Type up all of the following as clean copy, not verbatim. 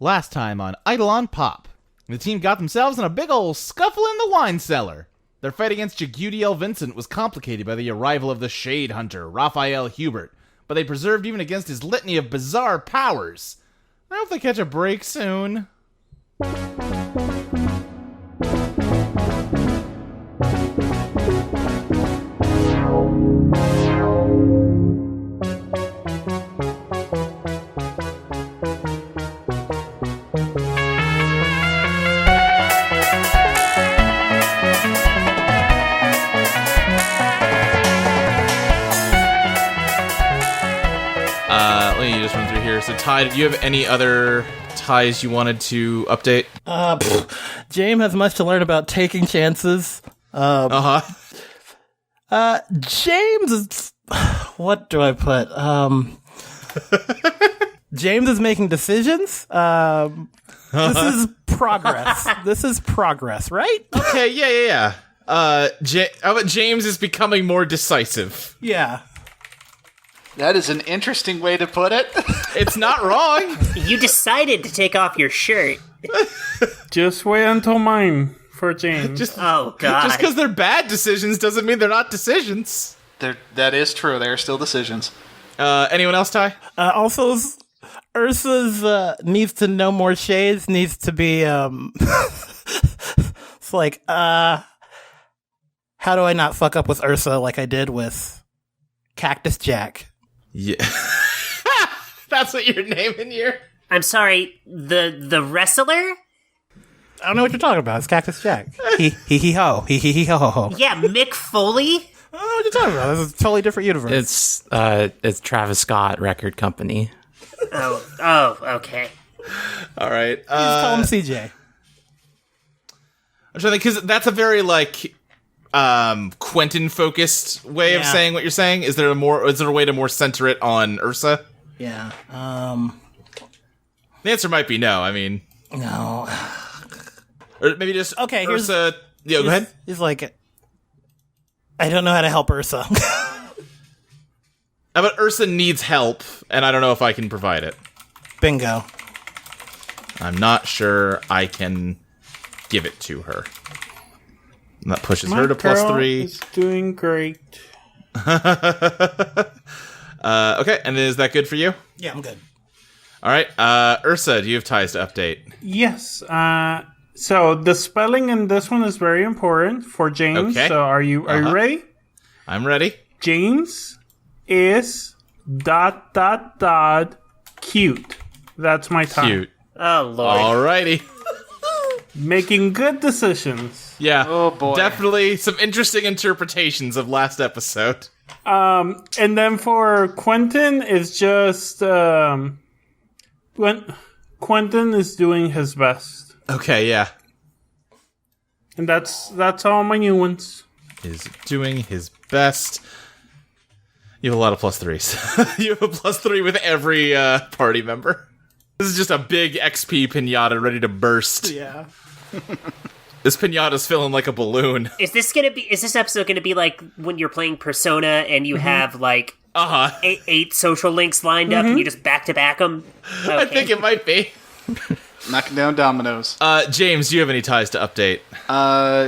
Last time on Eidolon POP, the team got themselves in a big ol' scuffle in the wine cellar. Their fight against Jagudiel Vincent was complicated by the arrival of the Shade Hunter, Raphael Hubert, but they preserved even against his litany of bizarre powers. I hope they catch a break soon. Let me just run through here. So, Ty, do you have any other ties you wanted to update? James has much to learn about taking chances. James is... What do I put? James is making decisions. This is progress. This is progress, right? Okay, yeah. How about James is becoming more decisive? Yeah. That is an interesting way to put it. It's not wrong. You decided to take off your shirt. Just wait until mine for James. Oh, God. Just because they're bad decisions doesn't mean they're not decisions. That is true. They are still decisions. Anyone else, Ty? Also, Ursa's needs to know more shades, needs to be, it's like, how do I not fuck up with Ursa like I did with Cactus Jack? Yeah. That's what you're naming here? I'm sorry, the wrestler? I don't know what you're talking about. It's Cactus Jack. He ho. He ho ho ho. Yeah, Mick Foley? I don't know what you're talking about. This is a totally different universe. It's Travis Scott Record Company. Oh, okay. All right. Just call him CJ. I'm trying to think, because that's a very, Quentin focused way of saying what you're saying. Is there a way to more center it on Ursa? Yeah. The answer might be no. I mean, No. or maybe just Okay, Ursa. Go ahead. He's like, I don't know how to help Ursa. But Ursa needs help, and I don't know if I can provide it. Bingo. I'm not sure I can give it to her. And that pushes her to +3. Is doing great. Okay, and is that good for you? Yeah, I'm good. All right, Ursa, do you have ties to update? Yes. So the spelling in this one is very important for James. Okay. So are you ready? I'm ready. James is ... cute. That's my time. Cute. Oh, Lord. Alrighty. Making good decisions. Yeah. Oh, boy. Definitely some interesting interpretations of last episode. And then for Quentin, it's just Quentin is doing his best. Okay, yeah. And that's all my new ones. Is doing his best. You have a lot of +3s. You have a +3 with every party member. This is just a big XP pinata ready to burst. Yeah. This pinata's filling like a balloon. Is this episode gonna be like when you're playing Persona and you have eight social links lined up and you just back to back them? Okay. I think it might be. Knocking down dominoes. James, do you have any ties to update?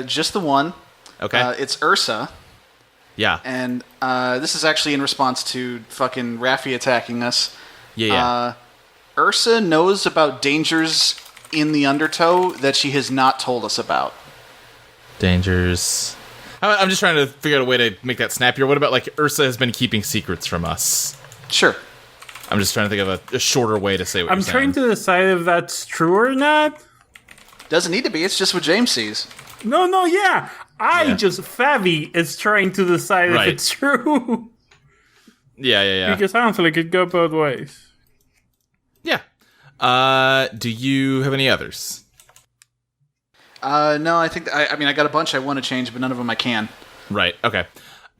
Just the one. Okay. It's Ursa. Yeah. And this is actually in response to fucking Raffi attacking us. Yeah. Ursa knows about dangers in the Undertow that she has not told us about. Dangers. I'm just trying to figure out a way to make that snappier. What about, Ursa has been keeping secrets from us? Sure. I'm just trying to think of a shorter way to say what I'm you're saying. trying to decide if that's true or not. Doesn't need to be. It's just what James sees. No, yeah. Fabby is trying to decide if it's true. Yeah. Because I don't feel like it could go both ways. Yeah. Do you have any others? No, I think... I got a bunch I want to change, but none of them I can. Right, okay.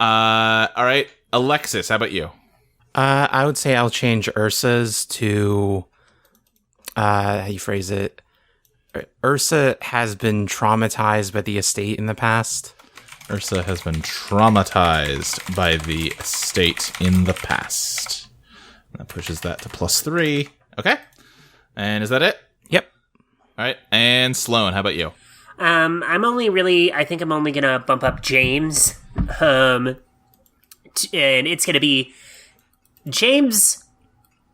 All right. Alexis, how about you? I would say I'll change Ursa's to... how you phrase it? Ursa has been traumatized by the estate in the past. Ursa has been traumatized by the estate in the past. That pushes that to +3. Okay. And is that it? All right, and Sloane, how about you? I think I'm only gonna bump up James. And it's gonna be James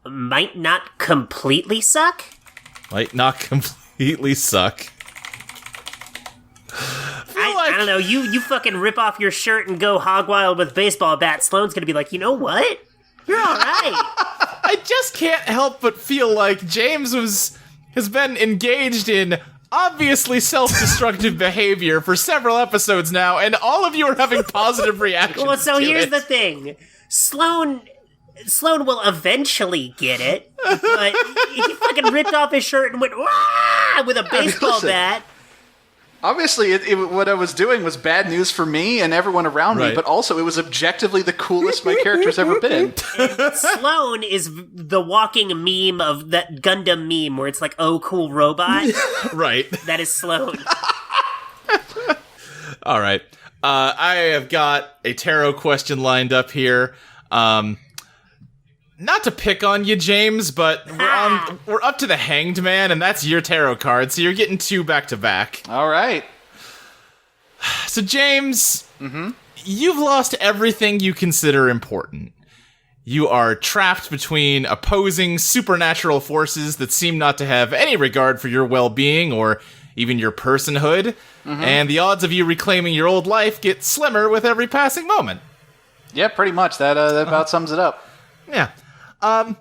might not completely suck. Might not completely suck. I don't know. You fucking rip off your shirt and go hog wild with a baseball bat. Sloane's gonna be like, you know what? You're all right. I just can't help but feel like James has been engaged in obviously self-destructive behavior for several episodes now, and all of you are having positive reactions. Well, so to here's it. the thing. Sloane will eventually get it, but he fucking ripped off his shirt and went Wah! With a baseball bat. Obviously, what I was doing was bad news for me and everyone around me, but also it was objectively the coolest my character's ever been. And Sloane is the walking meme of that Gundam meme where it's like, oh, cool robot. Right. That is Sloane. All right. I have got a tarot question lined up here. Not to pick on you, James, but we're up to the Hanged Man, and that's your tarot card, so you're getting 2 back-to-back. All right. So, James, you've lost everything you consider important. You are trapped between opposing supernatural forces that seem not to have any regard for your well-being or even your personhood, and the odds of you reclaiming your old life get slimmer with every passing moment. Yeah, pretty much. That about sums it up. Yeah. I'm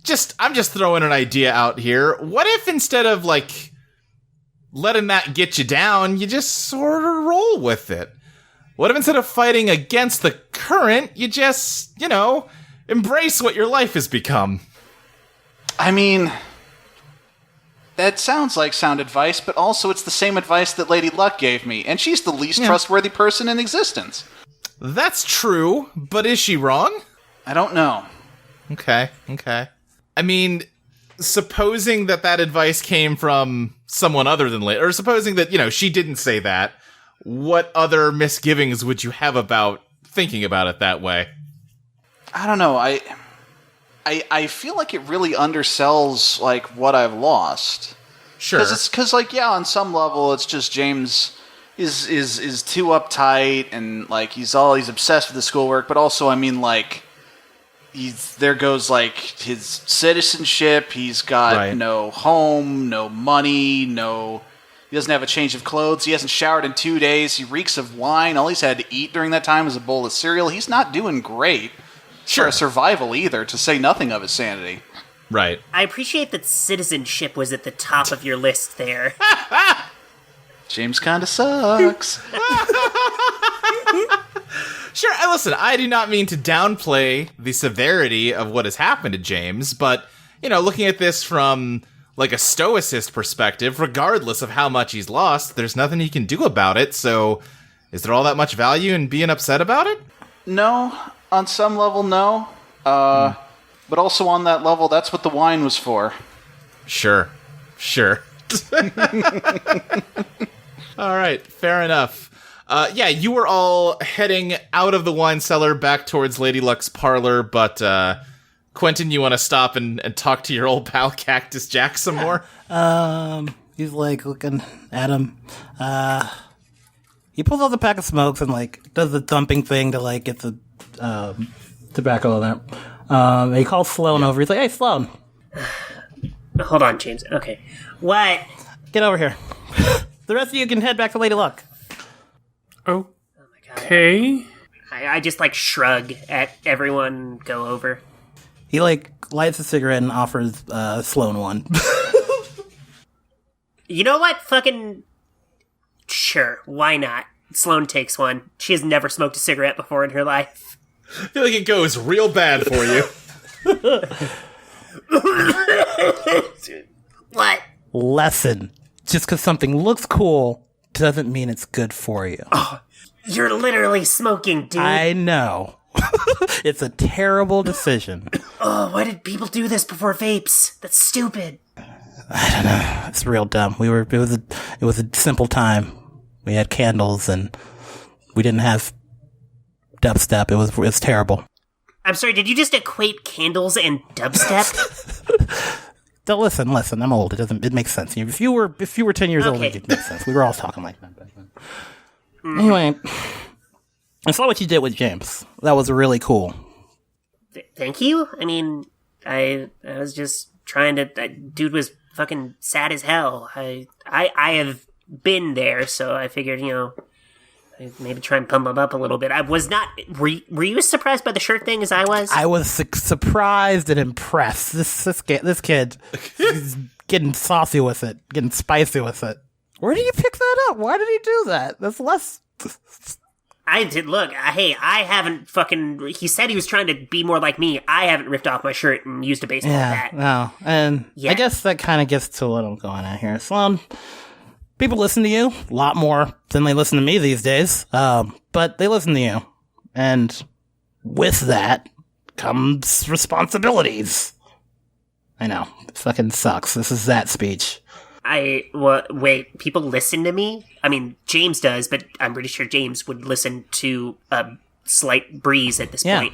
just throwing an idea out here. What if instead of, like, letting that get you down, you just sort of roll with it? What if instead of fighting against the current, you just, embrace what your life has become? I mean, that sounds like sound advice, but also it's the same advice that Lady Luck gave me, and she's the least trustworthy person in existence. That's true, but is she wrong? I don't know. Okay. I mean, supposing that advice came from someone other than Lady, or supposing that, she didn't say that, what other misgivings would you have about thinking about it that way? I don't know. I feel like it really undersells, like, what I've lost. Sure. Because on some level, it's just James is too uptight, and, like, he's obsessed with the schoolwork, but also, I mean, like, there goes, like, his citizenship. He's got no home, no money, he doesn't have a change of clothes. He hasn't showered in 2 days. He reeks of wine. All he's had to eat during that time is a bowl of cereal. He's not doing great for survival either, to say nothing of his sanity. Right. I appreciate that citizenship was at the top of your list there. James kind of sucks. Sure, listen, I do not mean to downplay the severity of what has happened to James, but, looking at this from, like, a stoicist perspective, regardless of how much he's lost, there's nothing he can do about it, so is there all that much value in being upset about it? No, on some level, no. But also on that level, that's what the wine was for. Sure. All right, fair enough. You were all heading out of the wine cellar back towards Lady Luck's parlor, but, Quentin, you want to stop and talk to your old pal Cactus Jack some more? He's, like, looking at him. He pulls out the pack of smokes and, like, does the thumping thing to, like, get the, tobacco in there. He calls Sloane over. He's like, hey, Sloane. Hold on, James. Okay. What? Get over here. The rest of you can head back to Lady Luck. Oh. Okay. I just, like, shrug at everyone, go over. He, like, lights a cigarette and offers Sloane one. You know what? Fucking... Sure, why not? Sloane takes one. She has never smoked a cigarette before in her life. I feel like it goes real bad for you. What? Lesson. Just because something looks cool doesn't mean it's good for you. Oh, you're literally smoking, dude. I know. It's a terrible decision. Oh, why did people do this before vapes? That's stupid. I don't know. It's real dumb. It was a simple time. We had candles and we didn't have dubstep. It was terrible. I'm sorry, did you just equate candles and dubstep? Listen, I'm old. It makes sense. If you were 10 years old, Okay. it makes sense. We were all talking like that back then. Anyway, I saw what you did with James. That was really cool. Thank you. I mean, I was just trying to. That dude was fucking sad as hell. I have been there, so I figured, I'd maybe try and pump him up a little bit. I was not. Were you as surprised by the shirt thing as I was? I was surprised and impressed. This kid, he's getting saucy with it, getting spicy with it. Where did you pick that up? Why did he do that? That's less. I did look. Hey, I haven't fucking. He said he was trying to be more like me. I haven't ripped off my shirt and used a baseball bat. No, and Yeah. I guess that kind of gets to what I'm going at here. Sloane, people listen to you a lot more than they listen to me these days, but they listen to you, and with that comes responsibilities. I know, it fucking sucks. This is that speech. Wait, people listen to me? I mean, James does, but I'm pretty sure James would listen to a slight breeze at this point.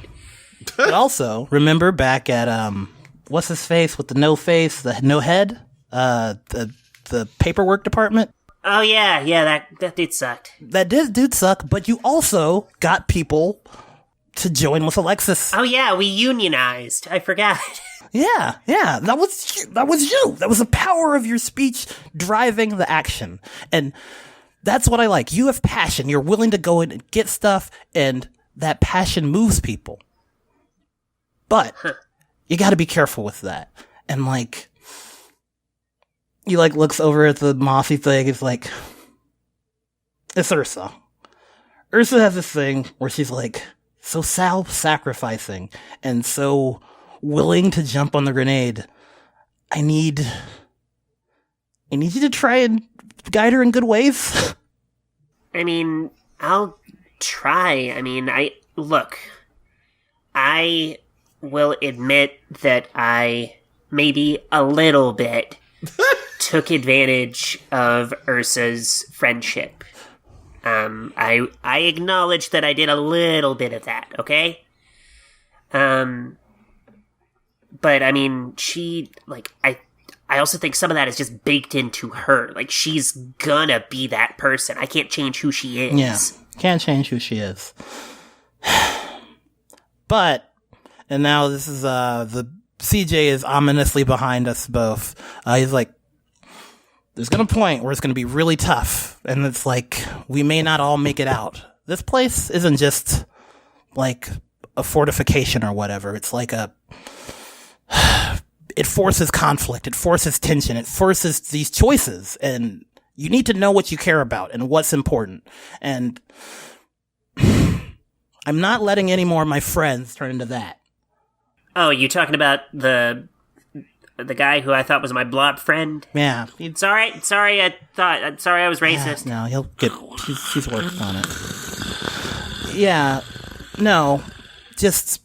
But also, remember back at, what's his face with the no face, the no head? The paperwork department? Oh, yeah, that dude sucked. That dude suck, but you also got people to join with Alexis. Oh, yeah, we unionized. I forgot. Yeah, that was you. That was the power of your speech driving the action. And that's what I like. You have passion. You're willing to go in and get stuff, and that passion moves people. But you got to be careful with that. And he looks over at the mossy thing. It's like, it's Ursa. Ursa has this thing where she's so self-sacrificing and so willing to jump on the grenade. I need you to try and guide her in good ways. I mean, I'll try. I mean, I will admit that I maybe a little bit took advantage of Ursa's friendship. I acknowledge that I did a little bit of that, okay? But I mean, she, I also think some of that is just baked into her. She's gonna be that person. I can't change who she is. Yeah, can't change who she is. But, and now this is, the CJ is ominously behind us both. He's there's gonna point where it's gonna be really tough. And it's we may not all make it out. This place isn't just, a fortification or whatever. It's it forces conflict, it forces tension, it forces these choices, and you need to know what you care about and what's important. And I'm not letting any more of my friends turn into that. Oh, you talking about the guy who I thought was my blob friend? Yeah. Sorry, I was racist. No, he'll get, he's working on it. Yeah, no, just,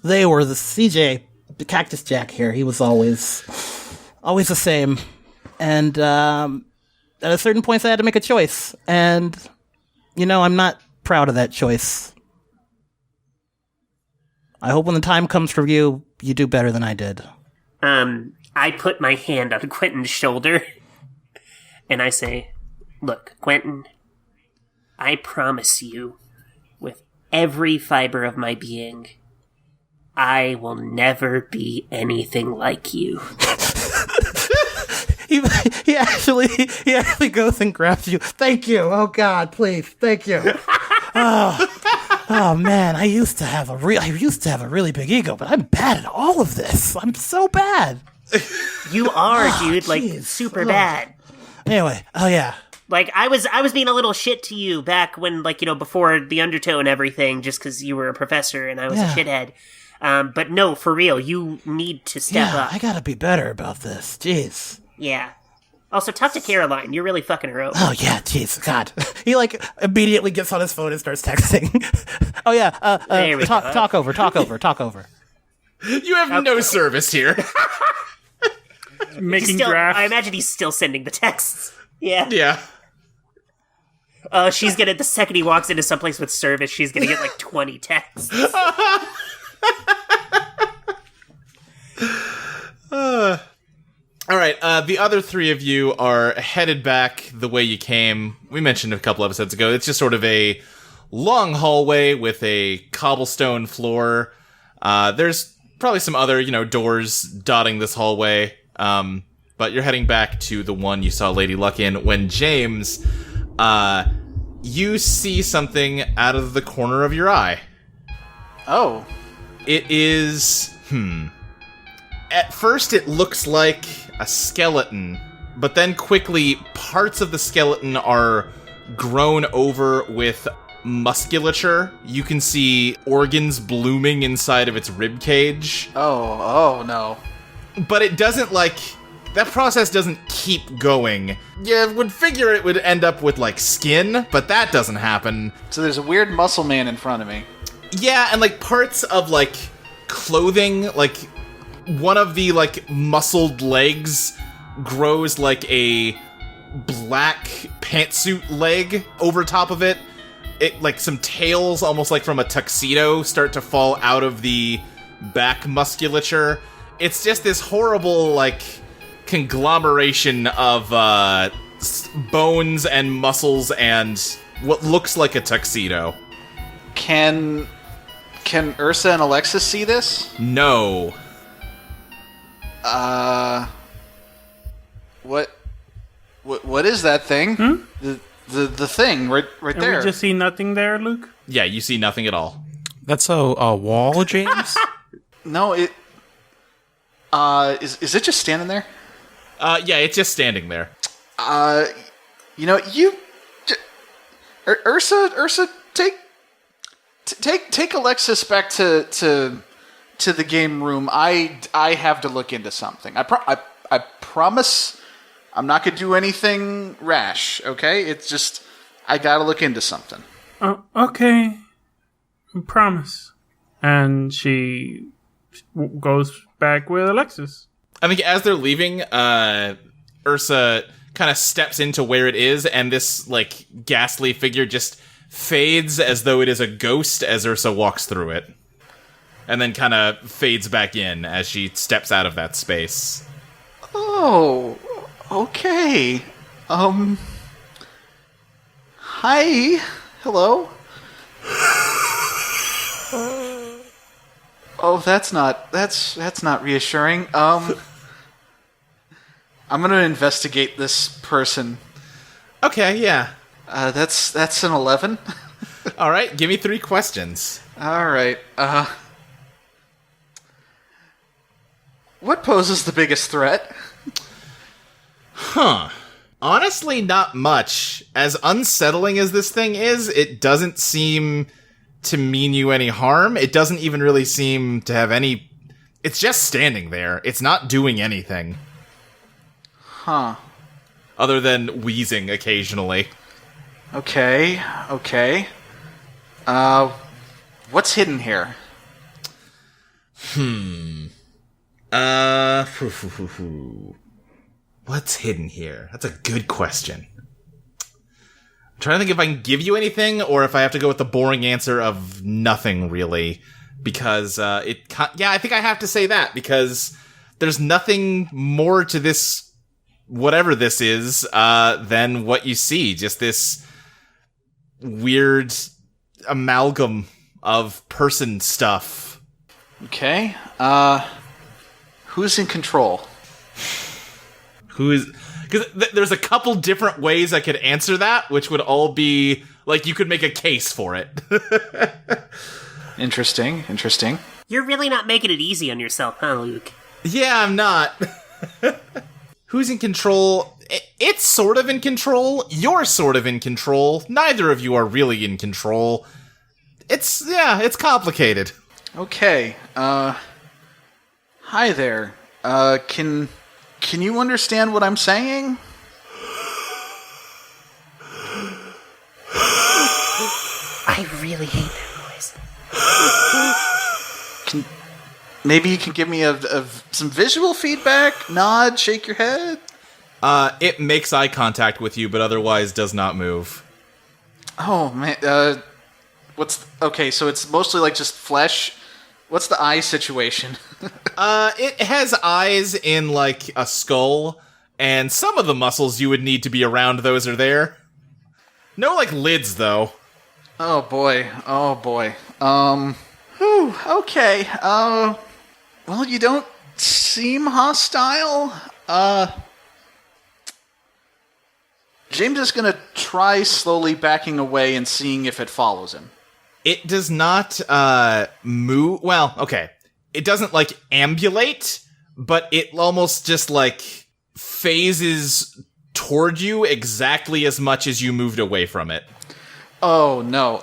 they were the CJ, the Cactus Jack here, he was always the same. And at a certain point, I had to make a choice. And, I'm not proud of that choice. I hope when the time comes for you, you do better than I did. I put my hand on Quentin's shoulder, and I say, look, Quentin, I promise you, with every fiber of my being, I will never be anything like you. He actually goes and grabs you. Thank you. Oh God, please. Thank you. Oh man, I used to have a really big ego, but I'm bad at all of this. I'm so bad. You are, dude. Geez. Super bad. Anyway, oh yeah. I was being a little shit to you back when, before the undertow and everything, just because you were a professor and I was a shithead. But no, for real, you need to step up. I gotta be better about this. Jeez. Yeah. Also, talk to Caroline. You're really fucking her over. Oh yeah, jeez, God. He immediately gets on his phone and starts texting. Oh yeah, There we go. talk over. You have no service here. Making I drafts. imagine he's still sending the texts. Yeah. Yeah. She's gonna, the second he walks into someplace with service, she's gonna get 20 texts. right, the other three of you are headed back the way you came. We mentioned a couple episodes ago, it's just sort of a long hallway with a cobblestone floor. There's probably some other, doors dotting this hallway, but you're heading back to the one you saw Lady Luck in when James, you see something out of the corner of your eye. Oh. It is, At first it looks like a skeleton, but then quickly parts of the skeleton are grown over with musculature. You can see organs blooming inside of its rib cage. Oh no. But it doesn't, that process doesn't keep going. You would figure it would end up with, skin, but that doesn't happen. So there's a weird muscle man in front of me. Yeah, and, parts of, clothing, one of the, muscled legs grows like a black pantsuit leg over top of it. It, some tails, almost like from a tuxedo, start to fall out of the back musculature. It's just this horrible, conglomeration of, bones and muscles and what looks like a tuxedo. Can Ursa and Alexis see this? No. What is that thing? The thing right And there. we just see nothing there, Luke? Yeah, you see nothing at all. That's a wall, James? No, it is it just standing there? Yeah, it's just standing there. Ursa, take Alexis back to the game room. I have to look into something. I promise I'm not gonna do anything rash. Okay, it's just I gotta look into something. Okay. I promise. And she goes back with Alexis. I think as they're leaving, Ursa kind of steps into where it is, and this, ghastly figure just fades as though it is a ghost as Ursa walks through it. And then kind of fades back in as she steps out of that space. Oh, okay. Hi. Hello. Oh, that's not reassuring. I'm gonna investigate this person. Okay, yeah. That's an 11. All right, give me 3 questions. All right. What poses the biggest threat? Honestly, not much. As unsettling as this thing is, it doesn't seem to mean you any harm. It doesn't even really seem to have any... It's just standing there. It's not doing anything. Huh. Other than wheezing occasionally. Okay. What's hidden here? What's hidden here? That's a good question. I'm trying to think if I can give you anything, or if I have to go with the boring answer of nothing, really. Because, I think I have to say that, because there's nothing more to this, whatever this is, than what you see. Just this weird amalgam of person stuff. Okay. Who's in control? Who is... Because there's a couple different ways I could answer that, which would all be... you could make a case for it. Interesting. You're really not making it easy on yourself, huh, Luke? Yeah, I'm not. Who's in control? It's sort of in control. You're sort of in control. Neither of you are really in control. It's complicated. Okay. Hi there. Can you understand what I'm saying? I really hate that noise. Maybe you can give me some visual feedback? Nod, shake your head? It makes eye contact with you, but otherwise does not move. Oh, man. Okay, so it's mostly just flesh. What's the eye situation? It has eyes in, a skull, and some of the muscles you would need to be around those are there. No, like, lids, though. Oh boy. Okay. Well, you don't seem hostile. James is gonna try slowly backing away and seeing if it follows him. It does not, move. Well, okay. It doesn't, like, ambulate, but it almost just, like, phases toward you exactly as much as you moved away from it. Oh no.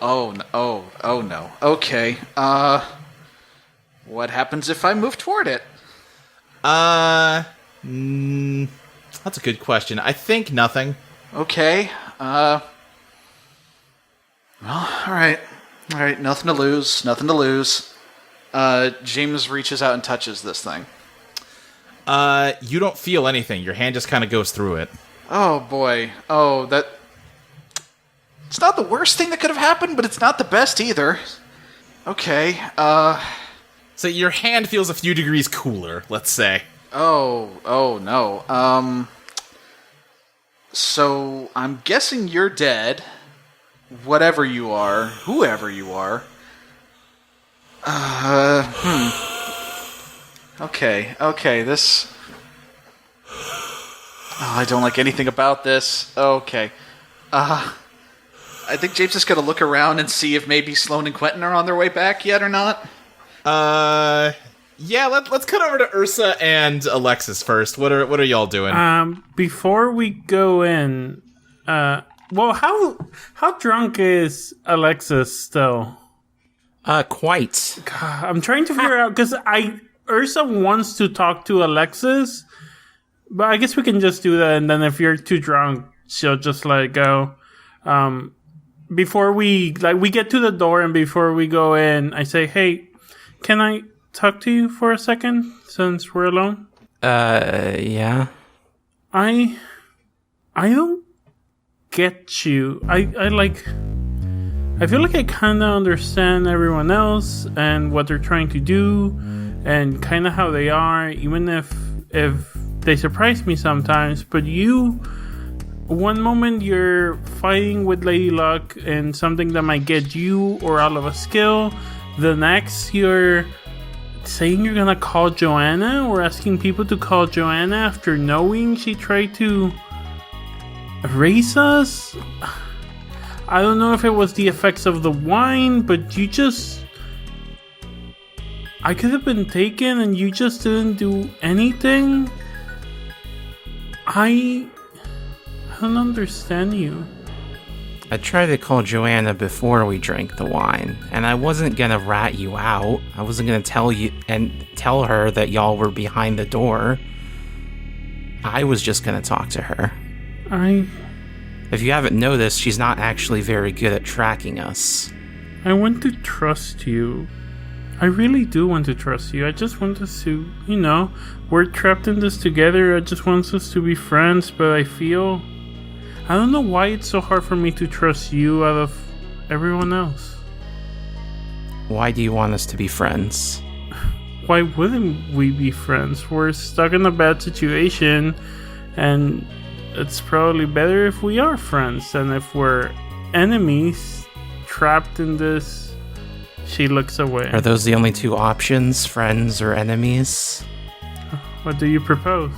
Okay. What happens if I move toward it? That's a good question. I think nothing. Okay. Well, alright. Alright, nothing to lose. James reaches out and touches this thing. You don't feel anything. Your hand just kind of goes through it. Oh boy. Oh, that... It's not the worst thing that could have happened, but it's not the best either. Okay, So your hand feels a few degrees cooler, let's say. Oh no. So, I'm guessing you're dead. Whatever you are. Whoever you are. Okay, this... Oh, I don't like anything about this. Okay. I think James is going to look around and see if maybe Sloane and Quentin are on their way back yet or not. Yeah, let's cut over to Ursa and Alexis first. What are y'all doing? Before we go in, well, how drunk is Alexis still? Quite. I'm trying to figure out, because Ursa wants to talk to Alexis, but I guess we can just do that, and then if you're too drunk, she'll just let it go. Before we get to the door, and before we go in, I say, hey, can I talk to you for a second, since we're alone? Yeah. I don't get you. I feel like I kind of understand everyone else and what they're trying to do and kind of how they are, even if they surprise me sometimes. But you, one moment you're fighting with Lady Luck and something that might get you or all of a skill. The next, you're saying you're gonna call Joanna or asking people to call Joanna after knowing she tried to erase us. I don't know if it was the effects of the wine, but you just... I could have been taken and you just didn't do anything. I don't understand you. I tried to call Joanna before we drank the wine, and I wasn't gonna rat you out. I wasn't gonna tell her that y'all were behind the door. I was just gonna talk to her. If you haven't noticed, she's not actually very good at tracking us. I want to trust you. I really do want to trust you. I just want us to, we're trapped in this together. I just want us to be friends, but I don't know why it's so hard for me to trust you out of everyone else. Why do you want us to be friends? Why wouldn't we be friends? We're stuck in a bad situation, and it's probably better if we are friends than if we're enemies trapped in this. She looks away. Are those the only two options, friends or enemies? What do you propose?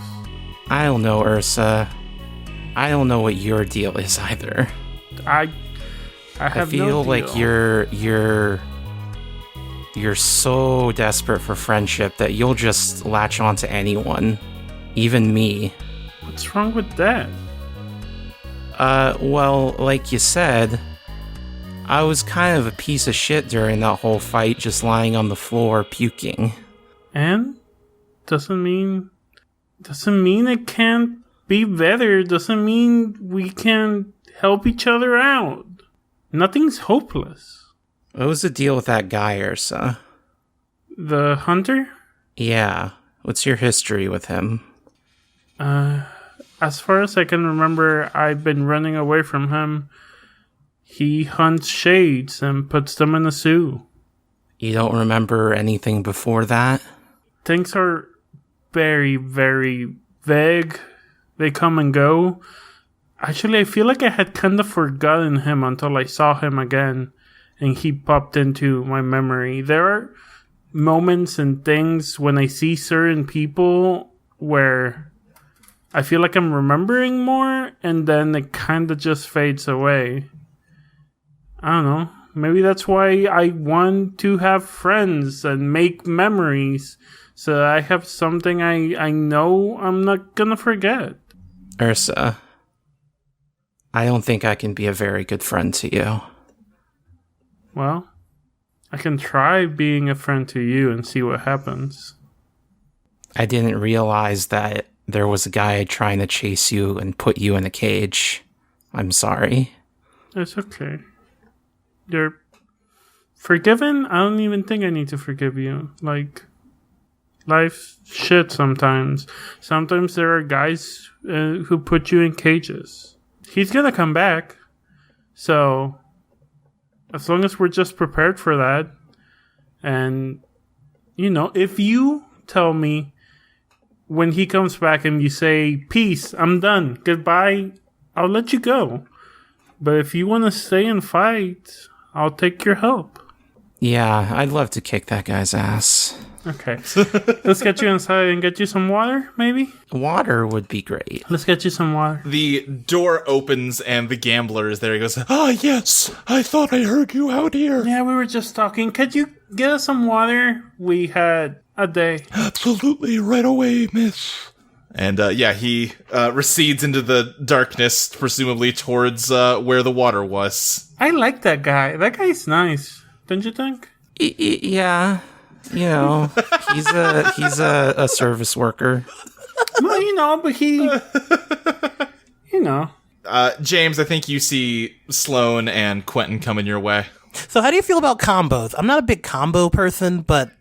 I don't know, Ursa. I don't know what your deal is either. I feel like you're so desperate for friendship that you'll just latch on to anyone, even me. What's wrong with that? Well, like you said, I was kind of a piece of shit during that whole fight, just lying on the floor puking. And doesn't mean it can't be better. Doesn't mean we can help each other out. Nothing's hopeless. What was the deal with that guy, Ursa? The hunter? Yeah. What's your history with him? As far as I can remember, I've been running away from him. He hunts shades and puts them in a zoo. You don't remember anything before that? Things are very, very vague. they come and go. Actually, I feel like I had kind of forgotten him until I saw him again, and he popped into my memory. There are moments and things when I see certain people where I feel like I'm remembering more, and then it kind of just fades away. I don't know. Maybe that's why I want to have friends and make memories, so that I have something I know I'm not gonna forget. Ursa, I don't think I can be a very good friend to you. Well, I can try being a friend to you and see what happens. I didn't realize that there was a guy trying to chase you and put you in a cage. I'm sorry. It's okay. You're forgiven? I don't even think I need to forgive you. Like, life's shit sometimes. Sometimes there are guys who put you in cages. He's gonna come back. So, as long as we're just prepared for that, and, you know, if you tell me when he comes back and you say, peace, I'm done, goodbye, I'll let you go. But if you want to stay and fight, I'll take your help. Yeah, I'd love to kick that guy's ass. Okay. Let's get you inside and get you some water, maybe? Water would be great. Let's get you some water. The door opens and the gambler is there. He goes, "Ah, yes, I thought I heard you out here." Yeah, we were just talking. Could you get us some water? We had a day. Absolutely, right away, miss. And he recedes into the darkness, presumably towards where the water was. I like that guy. That guy's nice. Don't you think? Yeah. You know, he's a service worker. Well, you know, but he... You know. James, I think you see Sloane and Quentin coming your way. So how do you feel about combos? I'm not a big combo person, but...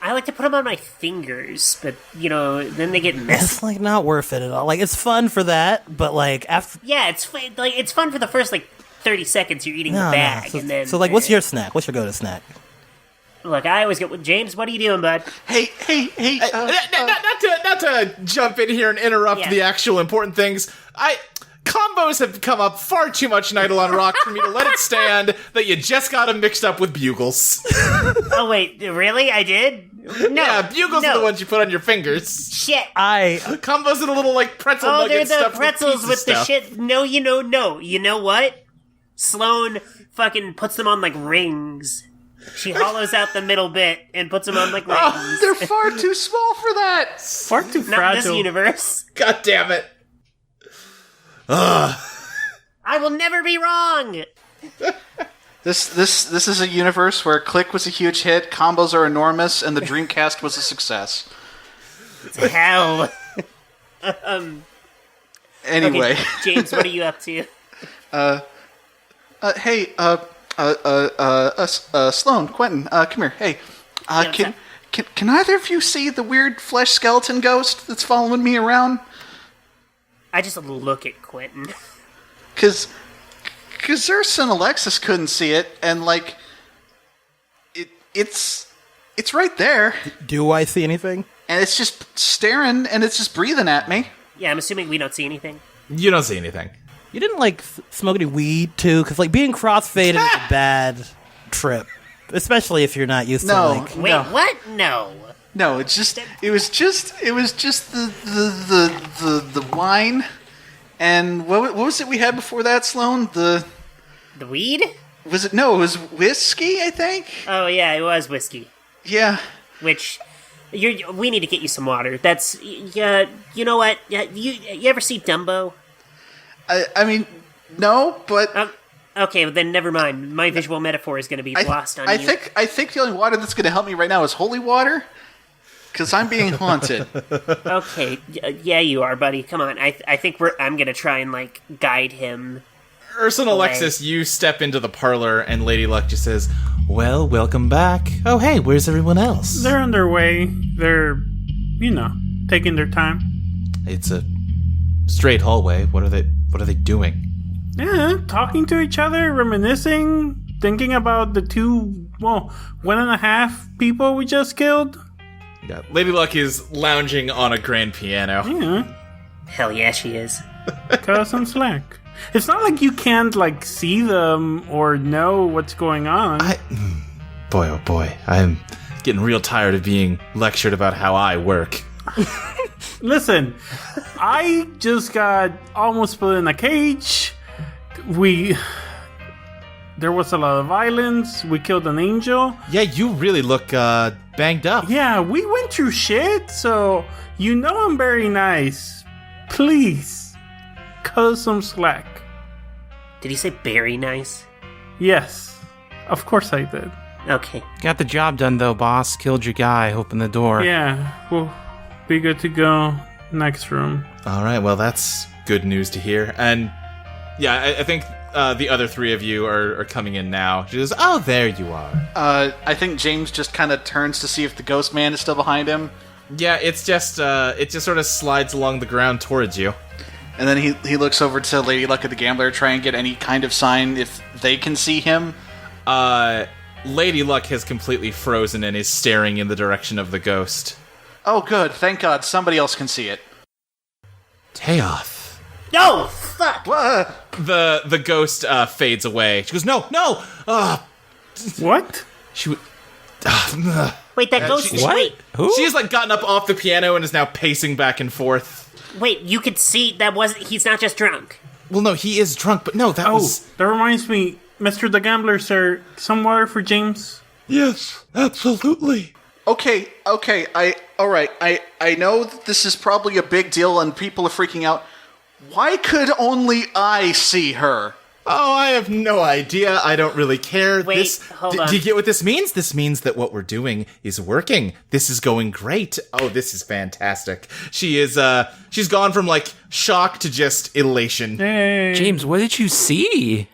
I like to put them on my fingers, but, you know, then they get messy. It's, like, not worth it at all. Like, it's fun for that, but, like, after... Yeah, it's fun for the first, 30 seconds you're eating the bag, So, and then... so, like, what's your snack? What's your go-to snack? Look, I always get... James, what are you doing, bud? Hey, Not to jump in here and interrupt the actual important things. Combos have come up far too much in Eidolon Rock for me to let it stand that you just got them mixed up with bugles. Oh, wait, really? I did? No. Yeah, bugles are the ones you put on your fingers. Shit. Combos are the little, pretzel Oh, they're nuggets the stuffed pretzels with with the stuff. shit. No. You know what? Sloane fucking puts them on, rings. She hollows out the middle bit and puts them on, rings. they're far too small for that. Far too Not in fragile. this universe. God damn it. I will never be wrong. This is a universe where Click was a huge hit, combos are enormous, and the Dreamcast was a success. Hell. Anyway, Okay, James, what are you up to? hey, Sloane, Quentin, come here. Hey, can either of you see the weird flesh skeleton ghost that's following me around? I just look at Quentin. Because Ursa and Alexis couldn't see it, and it's right there, Do I see anything? and it's just staring, and it's just breathing at me. Yeah, I'm assuming we don't see anything. You don't see anything. You didn't, smoke any weed, too? Because, being crossfaded is a bad trip. Especially if you're not used No. to, Wait, No. what? No. No, it was just the wine, and what was it we had before that, Sloane? The weed? It was whiskey, I think. Oh, yeah, it was whiskey. Yeah. Which, we need to get you some water. That's, you know what? You ever see Dumbo? I mean, no, but Okay, well then never mind. My visual metaphor is going to be lost on you. I think the only water that's going to help me right now is holy water, because I'm being haunted. Okay, yeah, you are, buddy. Come on. I think I'm going to try and, guide him. Ursa and Alexis, you step into the parlor, and Lady Luck just says, "Well, welcome back. Oh, hey, where's everyone else?" They're on their way. They're, taking their time. It's a straight hallway. What are they doing? Yeah, talking to each other, reminiscing, thinking about the 1.5 people we just killed. Yeah, Lady Luck is lounging on a grand piano. Yeah. Hell yeah, she is. Cut some slack. It's not like you can't, like, see them or know what's going on. Boy, oh boy, I'm getting real tired of being lectured about how I work. Listen, I just got almost put in a cage. There was a lot of violence. We killed an angel. Yeah, you really look banged up. Yeah, we went through shit, so you know I'm very nice. Please, cut some slack. Did he say very nice? Yes, of course I did. Okay. Got the job done, though, boss. Killed your guy. Open the door. Yeah, we'll be good to go. Next room. All right, well, that's good news to hear. And yeah, I think the other three of you are coming in now. She goes, oh, there you are. I think James just kind of turns to see if the ghost man is still behind him. Yeah, it just sort of slides along the ground towards you. And then he looks over to Lady Luck of the Gambler, try and get any kind of sign if they can see him. Lady Luck has completely frozen and is staring in the direction of the ghost. Oh, good. Thank God. Somebody else can see it. Teoth. No! Fuck! The ghost fades away. She goes, no! What? She would... Wait, that ghost... What? Wait, Who? She has, like, gotten up off the piano and is now pacing back and forth. wait, you could see that wasn't... He's not just drunk. Well, no, he is drunk, but no, that Oh, was... that reminds me. Mr. the Gambler, sir. Some water for James? Yes, absolutely. Okay, all right. I know that this is probably a big deal and people are freaking out. Why could only I see her? Oh, I have no idea. I don't really care. Wait, hold on. Do you get what this means? This means that what we're doing is working. This is going great. Oh, this is fantastic. She is, she's gone from, like, shock to just elation. Hey. James, what did you see?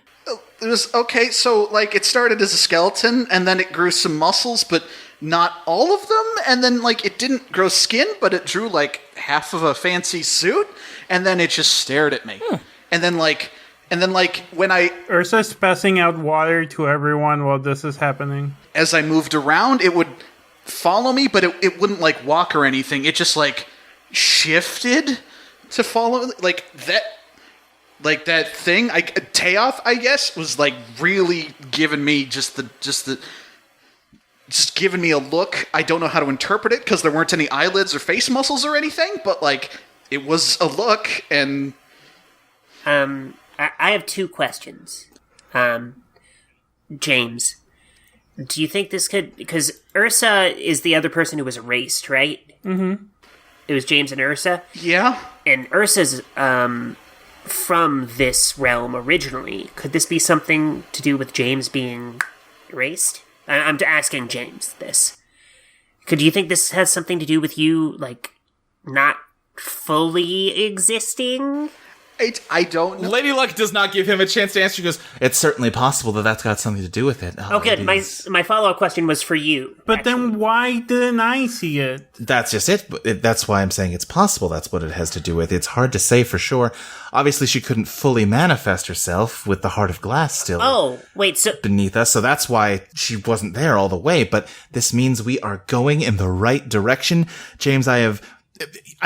It was, okay, so, like, it started as a skeleton, and then it grew some muscles, but not all of them, and then, like, it didn't grow skin, but it drew, like, half of a fancy suit, and then it just stared at me. And then, when I... Ursa's passing out water to everyone while this is happening. As I moved around, it would follow me, but it wouldn't, like, walk or anything. It just, like, shifted to follow, like, that... Like that thing, Teoth, I guess, was like really giving me just giving me a look. I don't know how to interpret it because there weren't any eyelids or face muscles or anything, but like it was a look. And I have two questions. James, do you think this could... Because Ursa is the other person who was erased, right? Mm-hmm. It was James and Ursa? yeah, And Ursa's from this realm originally. Could this be something to do with James being erased? I'm asking James this. Do you think this has something to do with you, like, not fully existing? I don't know. Lady Luck does not give him a chance to answer. She goes, it's certainly possible that that's got something to do with it. Oh, good. My follow-up question was for you. But then why didn't I see it? That's just it. That's why I'm saying it's possible that's what it has to do with. It's hard to say for sure. Obviously, she couldn't fully manifest herself with the heart of glass still wait, so... beneath us, so that's why she wasn't there all the way. But this means we are going in the right direction. James, I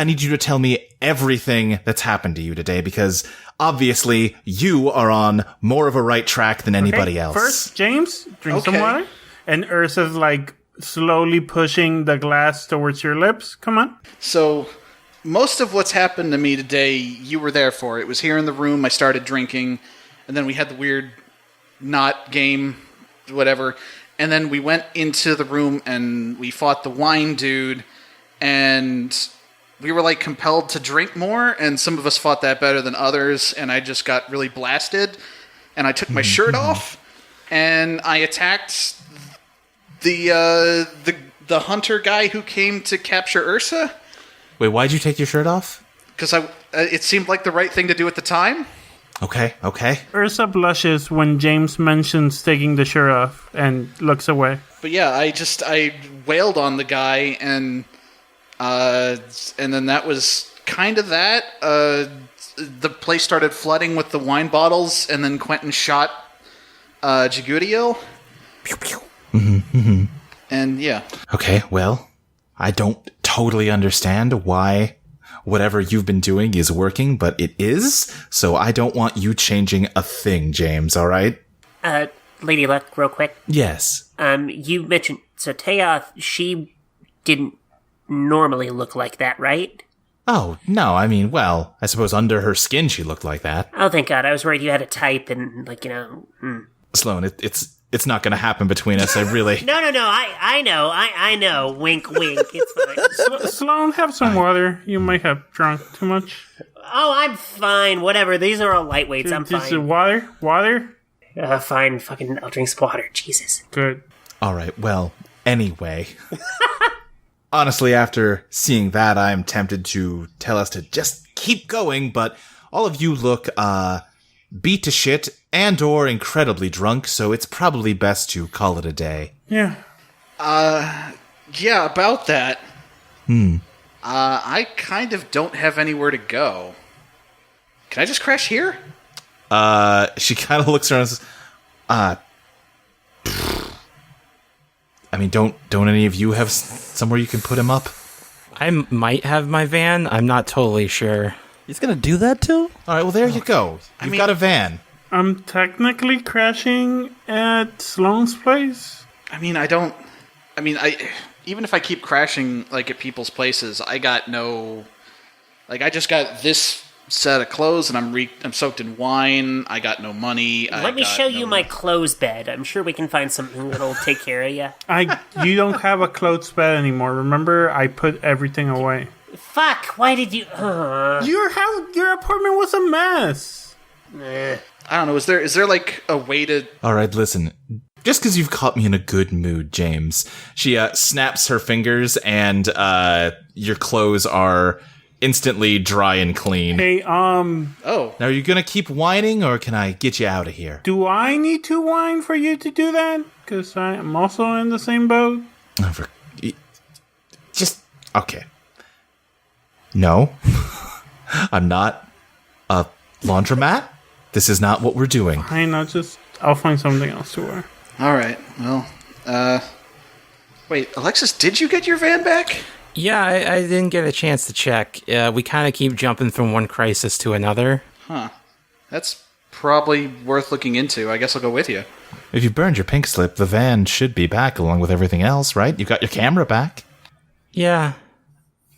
need you to tell me everything that's happened to you today, because obviously you are on more of a right track than anybody else. First, James, drink some Okay. water. And Ursa's like slowly pushing the glass towards your lips. Come on. So most of what's happened to me today, you were there for. It was here in the room. I started drinking, and then we had the weird knot game, whatever. And then we went into the room and we fought the wine dude, and we were like compelled to drink more, and some of us fought that better than others, and I just got really blasted, and I took my shirt off, and I attacked the hunter guy who came to capture Ursa, Wait, why'd you take your shirt off? because it seemed like the right thing to do at the time. Okay. Ursa blushes when James mentions taking the shirt off and looks away. But yeah, I wailed on the guy, and then that was kind of that. The place started flooding with the wine bottles, and then Quentin shot Jigudiel. And yeah. Okay, well, I don't totally understand why whatever you've been doing is working, but it is, so I don't want you changing a thing, James, alright? Lady Luck, real quick. Yes. You mentioned, so Teoth, she didn't normally look like that, right? Oh, no, I mean, well, I suppose under her skin she looked like that. Oh, thank God. I was worried you had a type and, Sloane, it's not gonna happen between us, I really... No, I know. Wink, wink. It's fine. Sloane, have some water. You might have drunk too much. Oh, I'm fine. Whatever. These are all lightweights. I'm Just fine. Water? Fine. Fucking, I'll drink some water. Jesus. Good. Alright, well, anyway... Honestly, after seeing that, I am tempted to tell us to just keep going, but all of you look, beat to shit and or incredibly drunk, so it's probably best to call it a day. Yeah. Yeah, about that. I kind of don't have anywhere to go. Can I just crash here? She kind of looks around and says, I mean, don't any of you have somewhere you can put him up? I might have my van. I'm not totally sure. He's gonna do that too? Alright, well, there you go. You've got a van. I'm technically crashing at Sloane's place. Even if I keep crashing, like, at people's places, I got no... Like, I just got this set of clothes, and I'm soaked in wine. I got no money. Let me show you my clothes bed. I'm sure we can find something that'll take care of you. You don't have a clothes bed anymore. Remember, I put everything away. Fuck, why did you... Your apartment was a mess. I don't know, is there like, a way to... Alright, listen. Just because you've caught me in a good mood, James. She snaps her fingers, and your clothes are... instantly dry and clean. Hey, Oh. Now, are you gonna keep whining, or can I get you out of here? do I need to whine for you to do that? Because I am also in the same boat. Just... Okay. No. I'm not a laundromat. This is not what we're doing. I'll find something else to wear. Alright, well, Wait, Alexis, did you get your van back? Yeah, I didn't get a chance to check. We kind of keep jumping from one crisis to another. Huh. That's probably worth looking into. I guess I'll go with you. If you burned your pink slip, the van should be back along with everything else, right? You got your camera back. Yeah,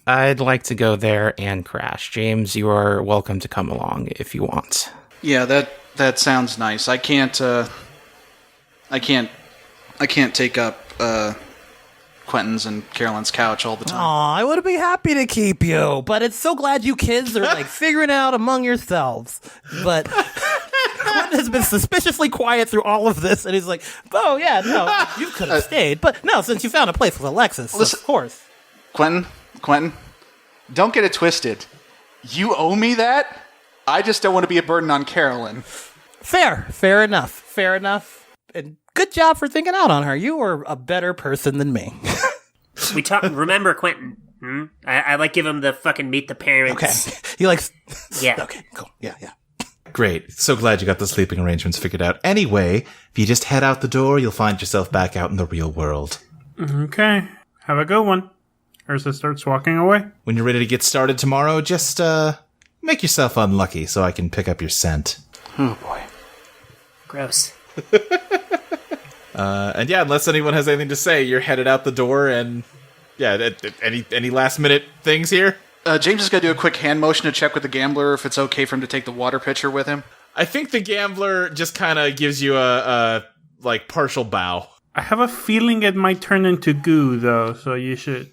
I'd like to go there and crash. James, you are welcome to come along if you want. Yeah, that sounds nice. I can't take up, Quentin's and Carolyn's couch all the time. Aw, I would be happy to keep you, but it's so glad you kids are like figuring out among yourselves. But Quentin has been suspiciously quiet through all of this, and he's like, "Oh yeah, no, you could have stayed, but no, since you found a place with Alexis, listen, of course." Quentin, don't get it twisted. You owe me that. I just don't want to be a burden on Carolyn. Fair enough, and good job for thinking out on her. You are a better person than me. We talk. Remember, Quentin? I like give him the fucking meet the parents. Okay, he likes. Yeah. Okay, cool. Yeah. Great. So glad you got the sleeping arrangements figured out. Anyway, if you just head out the door, you'll find yourself back out in the real world. Okay, have a good one. Ursa starts walking away. When you're ready to get started tomorrow, just make yourself unlucky so I can pick up your scent. Oh boy. Gross. And yeah, unless anyone has anything to say, you're headed out the door. And yeah, any last minute things here? James is going to do a quick hand motion to check with the gambler if it's okay for him to take the water pitcher with him. I think the gambler just kind of gives you a partial bow. I have a feeling it might turn into goo, though, so you should...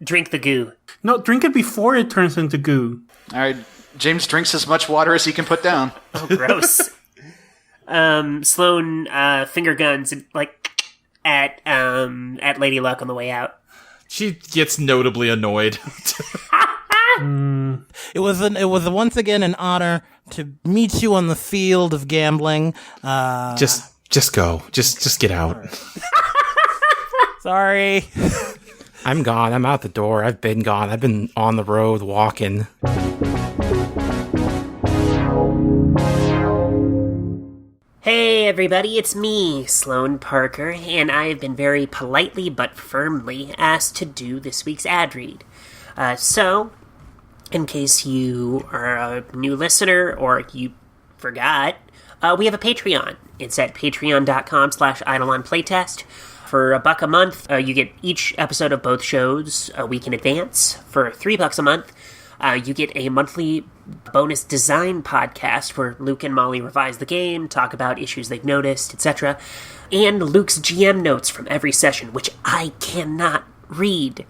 Drink the goo. No, drink it before it turns into goo. All right, James drinks as much water as he can put down. Oh, gross. Sloane finger guns at Lady Luck on the way out. She gets notably annoyed. It was once again an honor to meet you on the field of gambling. Just go. Just get out. Sorry. I'm gone. I'm out the door. I've been gone. I've been on the road walking. Hey everybody, it's me, Sloane Parker, and I have been very politely but firmly asked to do this week's ad read. So, in case you are a new listener or you forgot, we have a Patreon. It's at patreon.com/Eidolon Playtest. For $1 a month, you get each episode of both shows a week in advance. For $3 a month, you get a monthly bonus design podcast where Luke and Molly revise the game, talk about issues they've noticed, etc. And Luke's GM notes from every session, which I cannot read.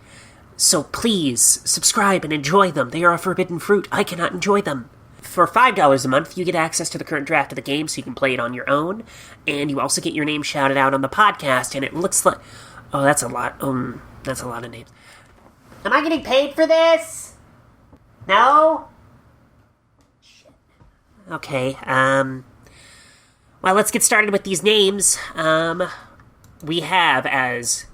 So please, subscribe and enjoy them. They are a forbidden fruit. I cannot enjoy them. For $5 a month, you get access to the current draft of the game so you can play it on your own. And you also get your name shouted out on the podcast, and it looks like... Oh, that's a lot. That's a lot of names. Am I getting paid for this? No? Shit. Okay, well, let's get started with these names. We have as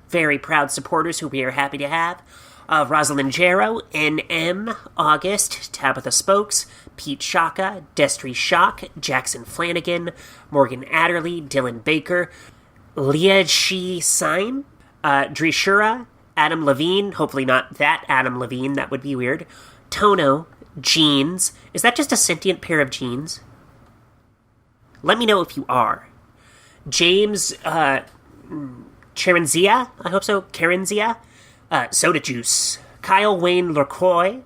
very proud supporters who we are happy to have Rosalind Jarrow, N.M., August, Tabitha Spokes, Pete Shaka, Destry Shock, Jackson Flanagan, Morgan Adderley, Dylan Baker, Liaji Syme, Drishura, Adam Levine, hopefully not that Adam Levine, that would be weird, Tono, Jeans. Is that just a sentient pair of jeans? Let me know if you are. James, Cheranzia, I hope so, Karanzia, Soda Juice, Kyle Wayne LaCroix,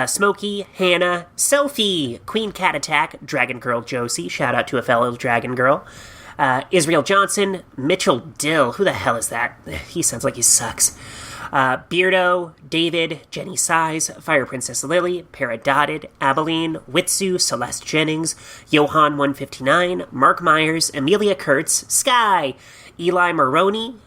Smokey, Hannah, Sophie, Queen Cat Attack, Dragon Girl Josie, shout out to a fellow Dragon Girl, Israel Johnson, Mitchell Dill, who the hell is that? He sounds like he sucks. Beardo, David, Jenny Size, Fire Princess Lily, Paradotted, Abilene, Witsu, Celeste Jennings, Johan 159, Mark Myers, Amelia Kurtz, Sky, Eli Maroney,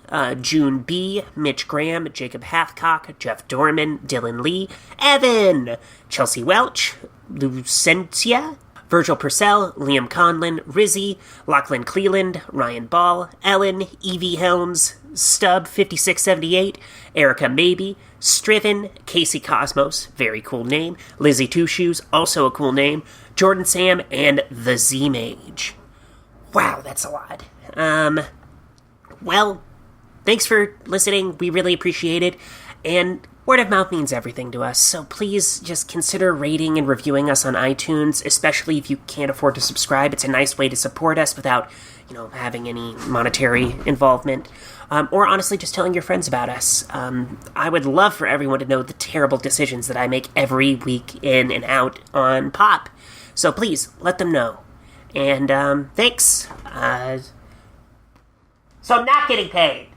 June B., Mitch Graham, Jacob Hathcock, Jeff Dorman, Dylan Lee, Evan, Chelsea Welch, Lucentia, Virgil Purcell, Liam Conlon, Rizzy, Lachlan Cleland, Ryan Ball, Ellen, Evie Helms, Stub 5678, Erica Maybe, Striven, Casey Cosmos, very cool name, Lizzie Two Shoes, also a cool name, Jordan Sam, and the Z-Mage. Wow, that's a lot. Well, thanks for listening. We really appreciate it. And word of mouth means everything to us, so please just consider rating and reviewing us on iTunes, especially if you can't afford to subscribe. It's a nice way to support us without, having any monetary involvement. Or honestly, just telling your friends about us. I would love for everyone to know the terrible decisions that I make every week in and out on Pop. So please, let them know. And, thanks. So I'm not getting paid.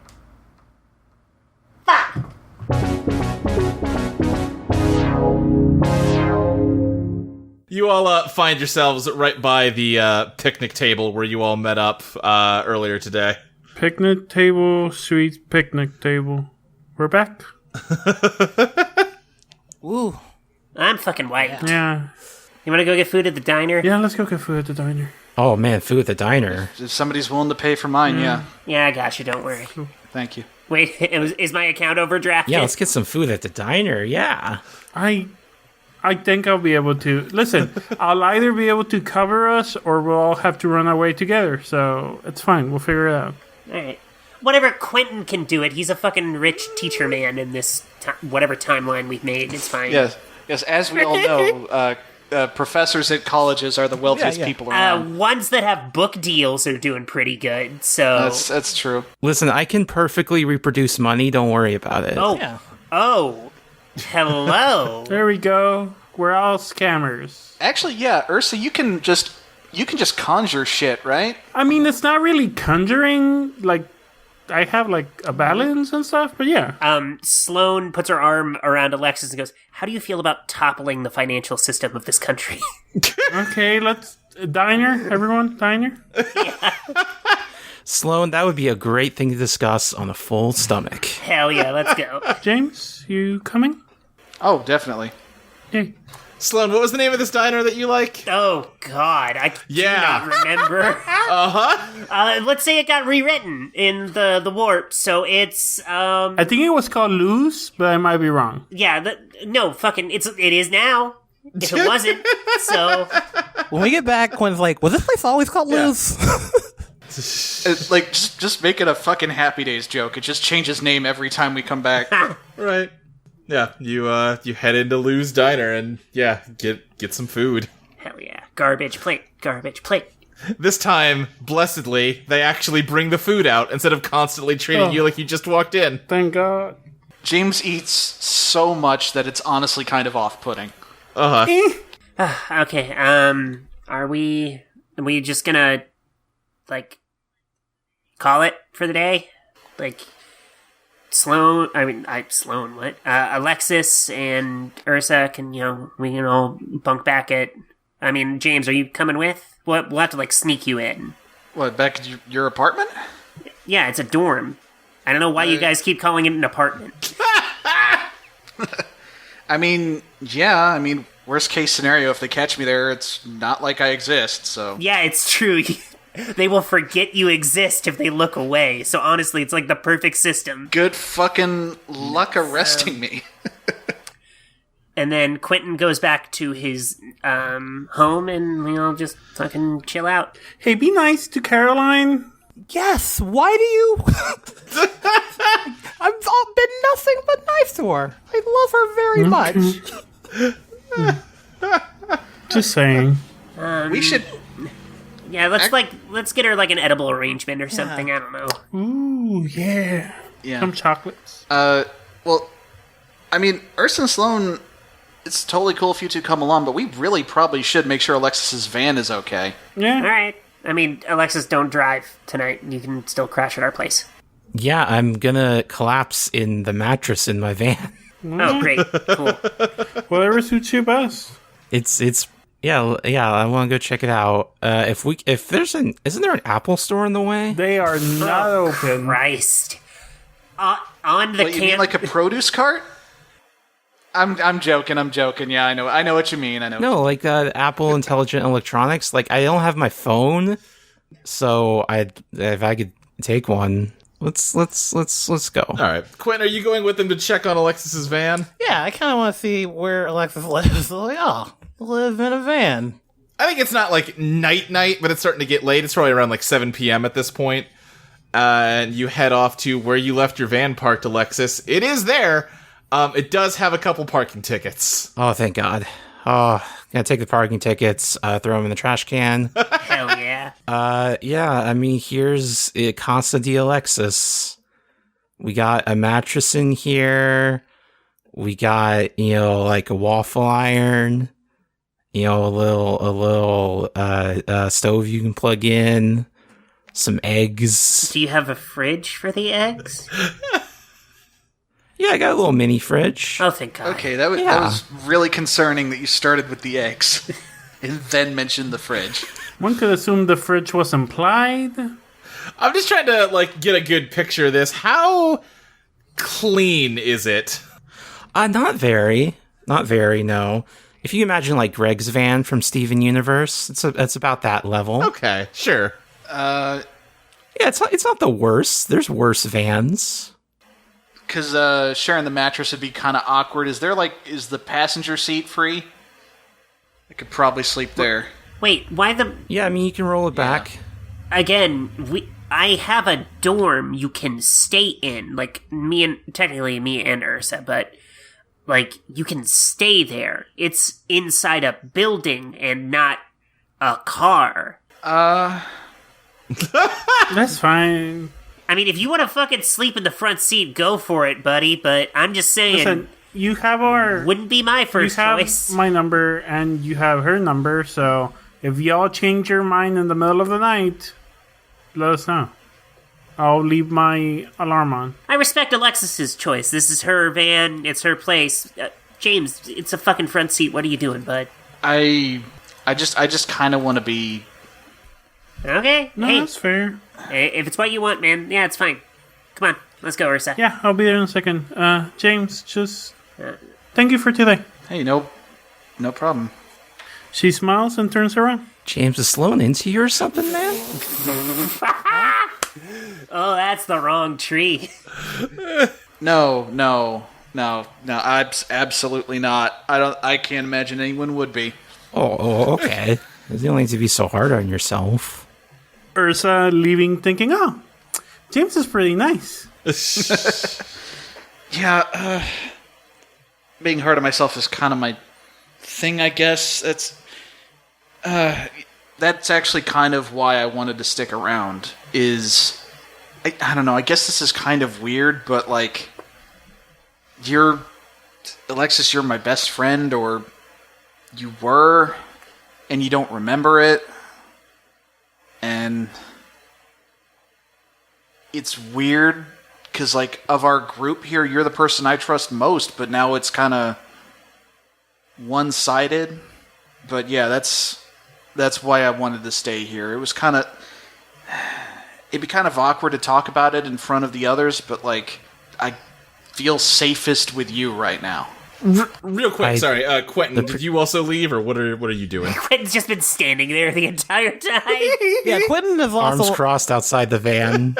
Fuck! You all find yourselves right by the picnic table where you all met up earlier today. Picnic table, sweet picnic table. We're back. Ooh. I'm fucking white. Yeah. You wanna go get food at the diner? Yeah, let's go get food at the diner. Oh man, food at the diner. If somebody's willing to pay for mine, yeah. Yeah, I got you, don't worry. Thank you. Wait, is my account overdrafted? Yeah, let's get some food at the diner. Yeah. I think I'll be able to. Listen, I'll either be able to cover us or we'll all have to run away together. So it's fine. We'll figure it out. Alright. Whatever, Quentin can do it. He's a fucking rich teacher man in this whatever timeline we've made. It's fine. Yes. As we all know, professors at colleges are the wealthiest people around. Ones that have book deals are doing pretty good, so... That's true. Listen, I can perfectly reproduce money. Don't worry about it. Oh, Yeah. oh, hello. There we go. We're all scammers. Actually, yeah, Ursa, you can just conjure shit, right? I mean, it's not really conjuring. Like, I have, a balance and stuff, but yeah. Sloane puts her arm around Alexis and goes, how do you feel about toppling the financial system of this country? Okay, let's... Diner, everyone? Diner? Sloane, that would be a great thing to discuss on a full stomach. Hell yeah, let's go. James, you coming? Oh, definitely. Hey. Sloane, what was the name of this diner that you like? Oh, God, I do not remember. Let's say it got rewritten in the warp, so it's, I think it was called Lose, but I might be wrong. yeah, it is now. If it wasn't, so... When we get back, Quinn's like, was this place always called Lose? It's just make it a fucking Happy Days joke. It just changes name every time we come back. Right. Yeah, you head into Lou's Diner and get some food. Hell yeah. Garbage plate. This time, blessedly, they actually bring the food out instead of constantly treating you like you just walked in. Thank God. James eats so much that it's honestly kind of off-putting. Okay, are we just gonna, like, call it for the day? Like, Sloane, what? Alexis and Ursa can, we can all bunk back at, James, are you coming with? We'll have to, like, sneak you in. What, back at your apartment? Yeah, it's a dorm. I don't know why you guys keep calling it an apartment. Worst case scenario, if they catch me there, it's not like I exist, so... Yeah, it's true. They will forget you exist if they look away. So honestly, it's like the perfect system. Good fucking luck arresting me. And then Quentin goes back to his home and we all just fucking chill out. Hey, be nice to Caroline. Yes, why do you... I've been nothing but nice to her. I love her very much. Just saying. We should... Yeah, let's get her like an edible arrangement or something, I don't know. Ooh, yeah. Some chocolates. Ursa and Sloane, it's totally cool if you two come along, but we really probably should make sure Alexis's van is okay. Yeah. Alright. Alexis, don't drive tonight. You can still crash at our place. Yeah, I'm gonna collapse in the mattress in my van. Oh, great. Cool. Whatever suits you best. It's yeah, I want to go check it out. Isn't there an Apple store in the way? They are not open. Christ. On the You mean like a produce cart? I'm joking. Yeah, I know what you mean. No, like Apple Intelligent Electronics. Like I don't have my phone, so if I could take one, let's go. All right, Quentin, are you going with them to check on Alexis's van? Yeah, I kind of want to see where Alexis lives. Like, live in a van. I think it's not like night, but it's starting to get late. It's probably around like 7 p.m. at this point. And you head off to where you left your van parked, Alexis. It is there. It does have a couple parking tickets. Oh, thank God. Oh, gonna take the parking tickets, throw them in the trash can. Hell yeah. Here's Casa de Alexis. We got a mattress in here. We got, like a waffle iron. A little stove you can plug in. Some eggs. Do you have a fridge for the eggs? Yeah, I got a little mini fridge. Oh, thank God. Okay, that was really concerning that you started with the eggs and then mentioned the fridge. One could assume the fridge was implied. I'm just trying to get a good picture of this. How clean is it? Not very, no. If you imagine like Greg's van from Steven Universe, it's about that level. Okay, sure. Yeah, it's not the worst. There's worse vans. Because sharing the mattress would be kind of awkward. Is the passenger seat free? I could probably sleep there. Wait, why the... Yeah, you can roll it back. Again, I have a dorm you can stay in. Technically me and Ursa, but... you can stay there. It's inside a building and not a car. That's fine. If you want to fucking sleep in the front seat, go for it, buddy. But I'm just saying... Listen, you have wouldn't be my first choice. You have my number, and you have her number, so if y'all change your mind in the middle of the night, let us know. I'll leave my alarm on. I respect Alexis's choice. This is her van. It's her place. James, it's a fucking front seat. What are you doing, bud? I just kind of want to be... Okay. No, hey, that's fair. If it's what you want, man, yeah, it's fine. Come on, let's go, Ursa. Yeah, I'll be there in a second. James, just thank you for today. Hey, no problem. She smiles and turns around. James, is Sloane into you or something, man? Oh, that's the wrong tree. No, absolutely not. I can't imagine anyone would be. Oh, okay. You don't need to be so hard on yourself. Ursa leaving thinking, oh, James is pretty nice. Yeah, being hard on myself is kind of my thing, I guess. That's actually kind of why I wanted to stick around. I don't know. I guess this is kind of weird, but like, Alexis, you're my best friend, or you were, and you don't remember it, and it's weird because, like, of our group here, you're the person I trust most, but now it's kind of one-sided. But yeah, that's why I wanted to stay here. It'd be kind of awkward to talk about it in front of the others, but like, I feel safest with you right now. Real quick, sorry, Quentin, did you also leave, or what are you doing? Quentin's just been standing there the entire time. Yeah, Quentin is also Arms crossed outside the van.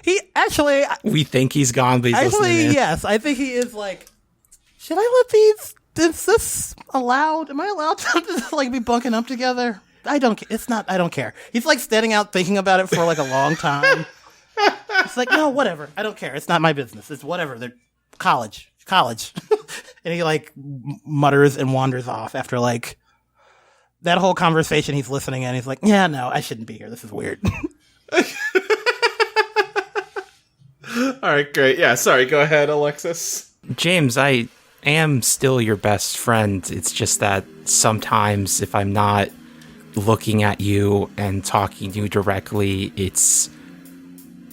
He actually. We think he's gone, but he's listening Actually, in. yes, I think he is like. Should I let these? Is this allowed? Am I allowed to just like be bunking up together? I don't. It's not. I don't care. He's like standing out thinking about it for like a long time. It's like, no, whatever. I don't care. It's not my business. It's whatever. They're college. And he like mutters and wanders off after like that whole conversation. He's listening and he's like, yeah, no, I shouldn't be here. This is weird. All right, great. Yeah, sorry. Go ahead, Alexis. James, I am still your best friend. It's just that sometimes if I'm not looking at you and talking to you directly, it's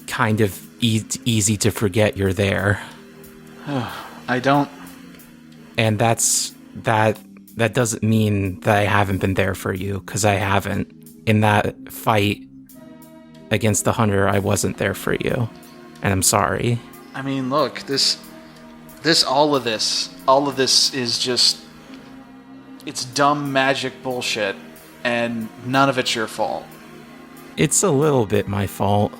kind of easy to forget you're there. I don't. And that doesn't mean that I haven't been there for you, because I haven't. In that fight against the hunter, I wasn't there for you. And I'm sorry. I mean, look, all of this is just, it's dumb magic bullshit, and none of it's your fault. It's a little bit my fault.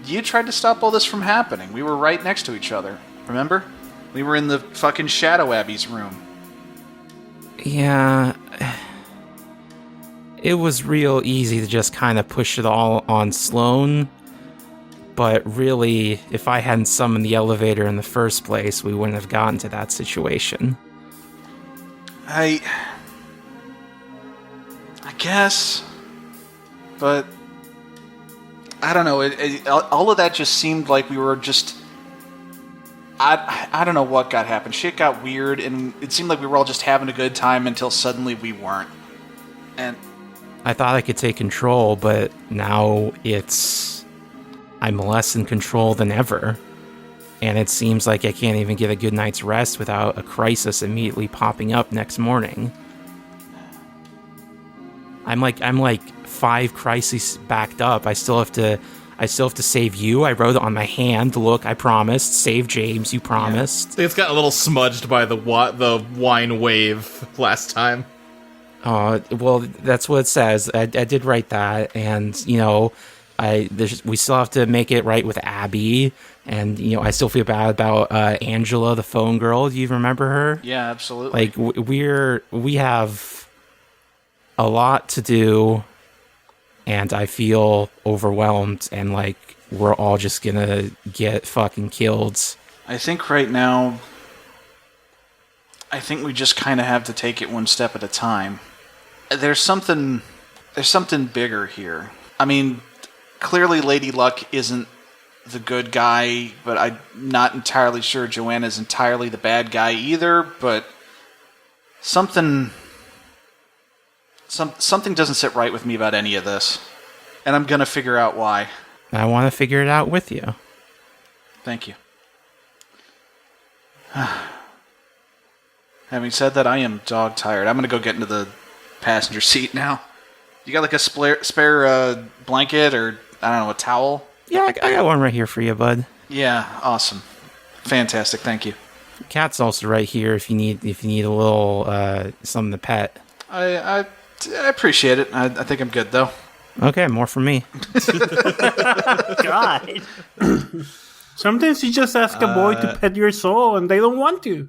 You tried to stop all this from happening. We were right next to each other, remember? We were in the fucking Shadow Abbey's room. Yeah. It was real easy to just kind of push it all on Sloane. But really, if I hadn't summoned the elevator in the first place, we wouldn't have gotten to that situation. I guess. But I don't know. All of that just seemed like we were just... I don't know what happened. Shit got weird, and it seemed like we were all just having a good time until suddenly we weren't. And I thought I could take control, but now I'm less in control than ever. And it seems like I can't even get a good night's rest without a crisis immediately popping up next morning. I'm like 5 crises backed up. I still have to save you. I wrote it on my hand. Look, I promised. Save James, you promised. I think it's got a little smudged by the wine wave last time. Well, that's what it says. I did write that, and we still have to make it right with Abby, and I still feel bad about Angela, the phone girl. Do you remember her? yeah, absolutely. Like we have a lot to do. And I feel overwhelmed, and like we're all just gonna get fucking killed. I think right now, we just kind of have to take it one step at a time. There's something bigger here. I mean, clearly Lady Luck isn't the good guy, but I'm not entirely sure Joanna's entirely the bad guy either, but something doesn't sit right with me about any of this. And I'm going to figure out why. I want to figure it out with you. Thank you. Having said that, I am dog tired. I'm going to go get into the passenger seat now. You got like a spare blanket or, I don't know, a towel? Yeah, I got one right here for you, bud. Yeah, awesome. Fantastic, thank you. Cat's also right here if you need a little something to pet. I appreciate it. I think I'm good, though. Okay, more from me. God. Sometimes you just ask a boy to pet your soul and they don't want to.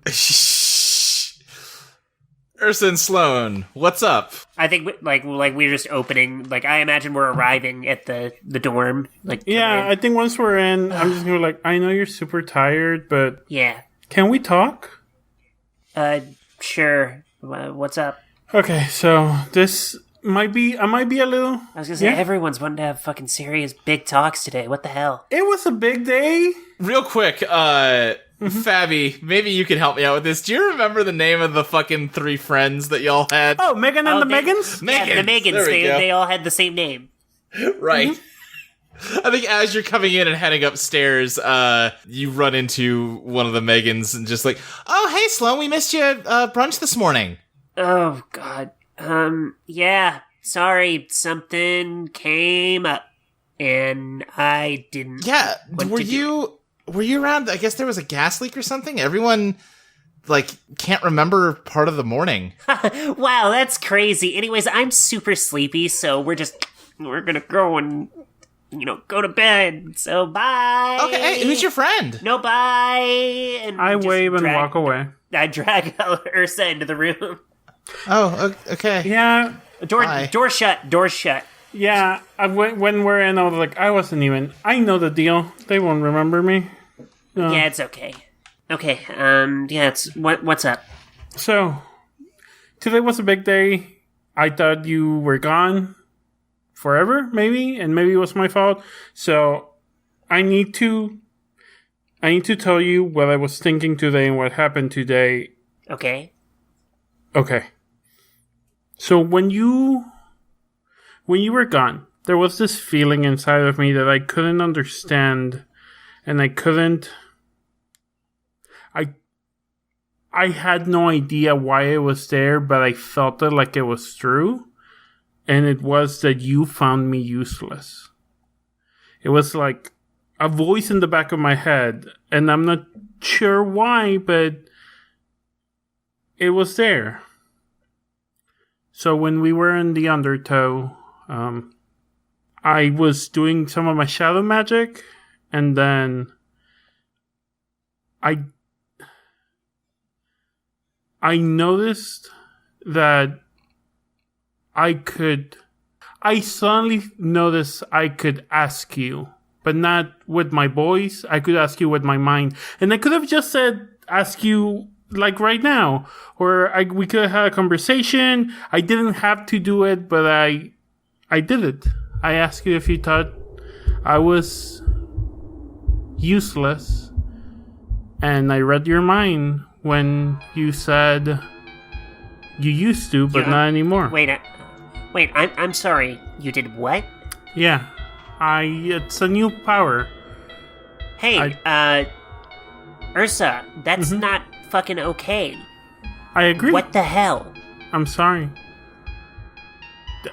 Ursa and Sloane, what's up? I think we're just opening. Like, I imagine we're arriving at the dorm. Like, Yeah, I think once we're in, I'm just gonna be like, I know you're super tired, but yeah. can we talk? Sure. What's up? Okay, so this might be a little... I was gonna say, everyone's wanting to have fucking serious big talks today. What the hell? It was a big day. Real quick, Fabby, maybe you can help me out with this. Do you remember the name of the fucking 3 friends that y'all had? Oh, Megan and the Megans? Yeah, the Megans. They all had the same name. Right. I think as you're coming in and heading upstairs, you run into one of the Megans and just like, oh, hey, Sloane, we missed you at brunch this morning. Oh, God. Yeah, sorry, something came up, and I didn't... Yeah, were you around? I guess there was a gas leak or something? Everyone, can't remember part of the morning. Wow, that's crazy. Anyways, I'm super sleepy, so we're gonna go and... go to bed. So bye. Okay, hey, who's your friend? No, bye. And I wave and walk away. I drag Ursa into the room. Oh, okay. Yeah. Door shut. Yeah, when we're in, I was like, I know the deal. They won't remember me. Yeah, it's okay. Okay, what's up? So, today was a big day. I thought you were gone forever, maybe, and maybe it was my fault. So, I need to tell you what I was thinking today and what happened today. Okay. So when you were gone, there was this feeling inside of me that I couldn't understand, and I had no idea why it was there, but I felt it like it was true, and it was that you found me useless. It was like a voice in the back of my head, and I'm not sure why, but it was there. So when we were in the Undertow, I was doing some of my shadow magic, and then I noticed that I suddenly noticed I could ask you, but not with my voice. I could ask you with my mind. And I could have just said, ask you like right now, or we could have had a conversation. I didn't have to do it, but I did it. I asked you if you thought I was useless, and I read your mind when you said you used to, but not anymore. Wait, I'm sorry. You did what? Yeah, it's a new power. Hey, Ursa, that's not fucking okay. I agree. What the hell? I'm sorry.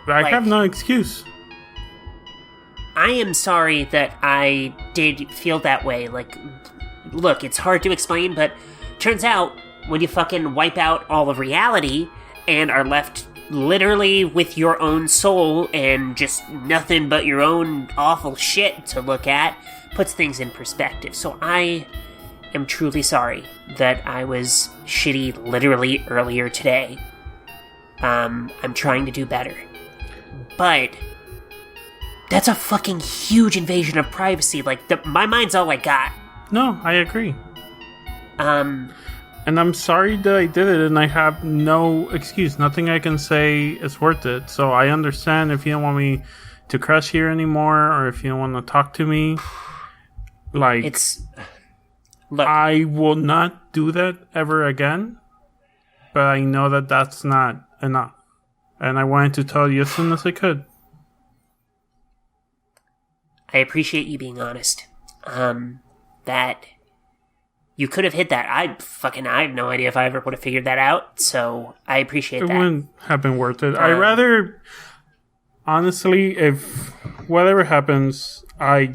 I have no excuse. I am sorry that I did feel that way. Look, it's hard to explain, but turns out when you fucking wipe out all of reality and are left literally with your own soul and just nothing but your own awful shit to look at, puts things in perspective. So I am truly sorry that I was shitty literally earlier today. I'm trying to do better. But that's a fucking huge invasion of privacy. My mind's all I got. No, I agree. And I'm sorry that I did it, and I have no excuse. Nothing I can say is worth it. So I understand if you don't want me to crush here anymore, or if you don't want to talk to me. Look, I will not do that ever again. But I know that that's not enough. And I wanted to tell you as soon as I could. I appreciate you being honest. That you could have hit that. I have no idea if I ever would have figured that out. So I appreciate that. It wouldn't have been worth it. I'd rather, honestly, if whatever happens, I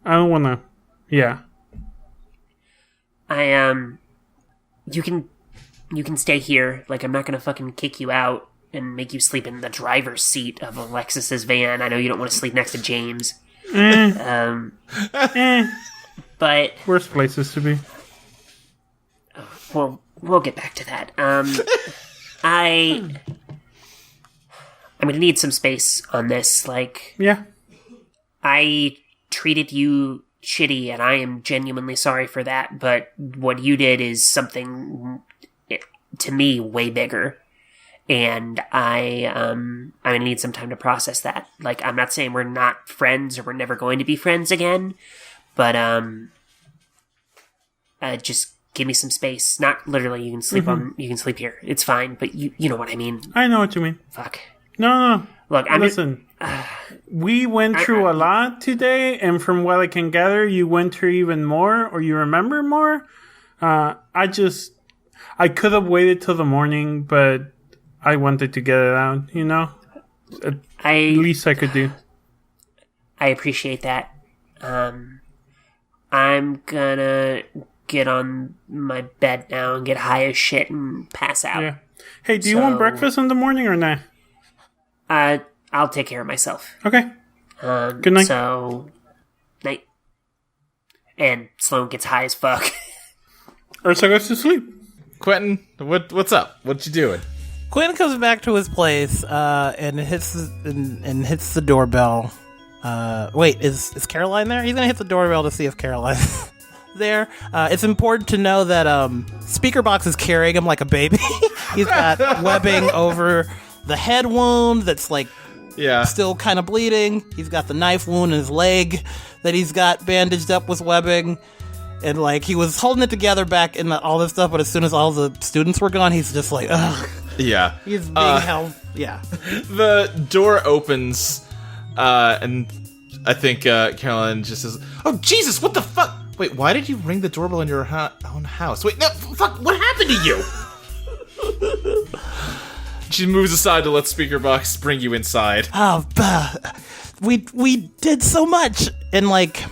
don't want to. Yeah. You can stay here. I'm not gonna fucking kick you out and make you sleep in the driver's seat of Alexis's van. I know you don't want to sleep next to James. But worst places to be. We'll get back to that. I'm gonna need some space on this. Yeah. I treated you shitty, and I am genuinely sorry for that. But what you did is something to me, way bigger. And I'm gonna need some time to process that. Like, I'm not saying we're not friends or we're never going to be friends again, but just give me some space. Not literally, you can sleep you can sleep here. It's fine, but you know what I mean. I know what you mean. Fuck. No. Look, Listen, we went through a lot today, and from what I can gather, you went through even more, or you remember more. I could have waited till the morning, but I wanted to get it out, you know? At least I could do. I appreciate that. I'm gonna get on my bed now and get high as shit and pass out. Yeah. Hey, do you want breakfast in the morning or not? I'll take care of myself. Okay. Good night. So, night. And Sloane gets high as fuck. Ursa goes to sleep. Quentin, what's up? What you doing? Quentin comes back to his place and hits the doorbell. Wait, is Caroline there? He's gonna hit the doorbell to see if Caroline's there. It's important to know that Speaker Box is carrying him like a baby. He's got webbing over the head wound that's like still kind of bleeding. He's got the knife wound in his leg that he's got bandaged up with webbing. And like he was holding it together back in all this stuff, but as soon as all the students were gone, he's just like, ugh. Yeah. He's being held. Yeah. The door opens, and I think Caroline just says, "Oh Jesus, what the fuck? Wait, why did you ring the doorbell in your own house? Wait, no, fuck, what happened to you?" She moves aside to let Speaker Box bring you inside. Oh, we did so much, and like,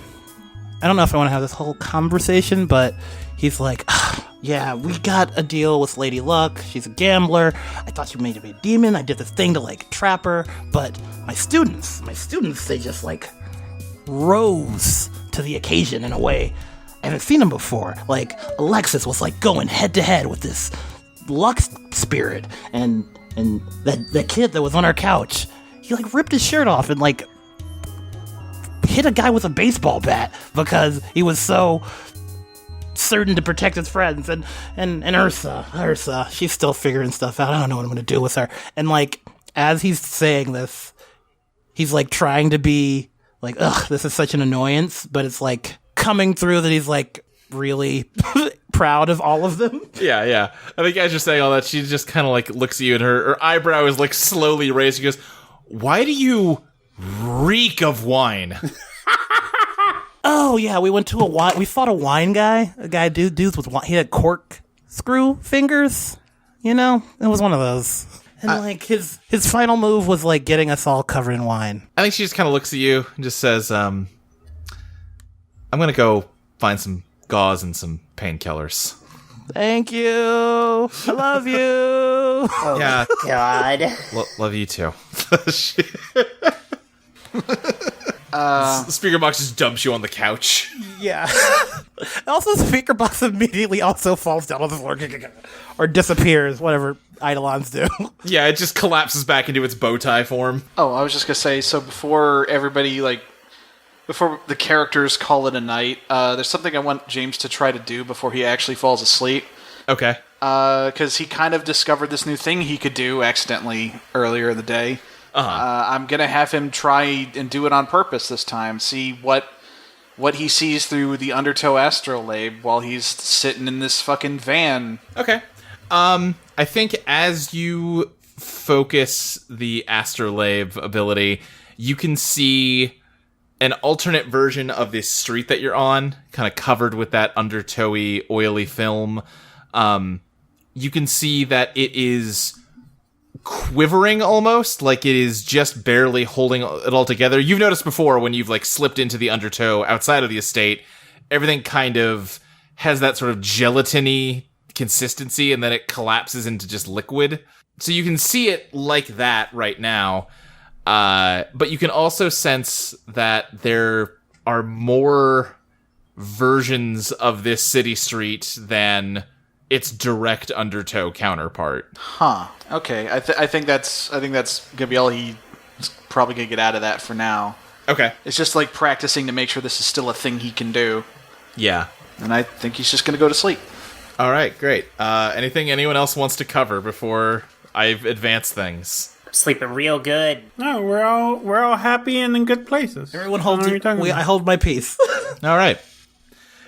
I don't know if I want to have this whole conversation, but he's like, yeah, we got a deal with Lady Luck. She's a gambler. I thought she made me a demon. I did this thing to like trap her, but my students, they just like rose to the occasion in a way I haven't seen them before. Like Alexis was like going head to head with this Luck spirit, and that kid that was on our couch, he like ripped his shirt off and like hit a guy with a baseball bat because he was so certain to protect his friends. And Ursa, she's still figuring stuff out. I don't know what I'm gonna do with her. And like as he's saying this, he's like trying to be like, ugh, this is such an annoyance, but it's like coming through that he's like really proud of all of them. Yeah. I think as you're saying all that, she just kind of like looks at you, and her eyebrow is like slowly raised. She goes, "Why do you reek of wine?" Oh yeah, we went to a wine. We fought a wine guy. Dudes with wine. He had corkscrew fingers. You know, it was one of those. And like his final move was like getting us all covered in wine. I think she just kind of looks at you and just says, "I'm gonna go find some gauze and some painkillers." Thank you. I love you. Oh, yeah, God. love you too. Speaker Box just dumps you on the couch. Yeah. Also, Speaker Box immediately also falls down on the floor or disappears, whatever Eidolons do. Yeah, it just collapses back into its bow tie form. Oh, I was just gonna say, so before the characters call it a night, there's something I want James to try to do before he actually falls asleep. Okay. Because he kind of discovered this new thing he could do accidentally earlier in the day. I'm gonna have him try and do it on purpose this time. See what he sees through the undertow astrolabe while he's sitting in this fucking van. Okay. I think as you focus the astrolabe ability, you can see an alternate version of this street that you're on, kind of covered with that undertowy, oily film. You can see that it is quivering almost, like it is just barely holding it all together. You've noticed before when you've like slipped into the undertow outside of the estate, everything kind of has that sort of gelatiny consistency, and then it collapses into just liquid. So you can see it like that right now. But you can also sense that there are more versions of this city street than its direct undertow counterpart. Huh. Okay. I think that's gonna be all he's probably gonna get out of that for now. Okay. It's just like practicing to make sure this is still a thing he can do. Yeah. And I think he's just gonna go to sleep. All right, great. Anything anyone else wants to cover before I advance things? I'm sleeping real good. No, we're all happy and in good places. Everyone I don't know holds what you're talking about. I hold my peace. All right.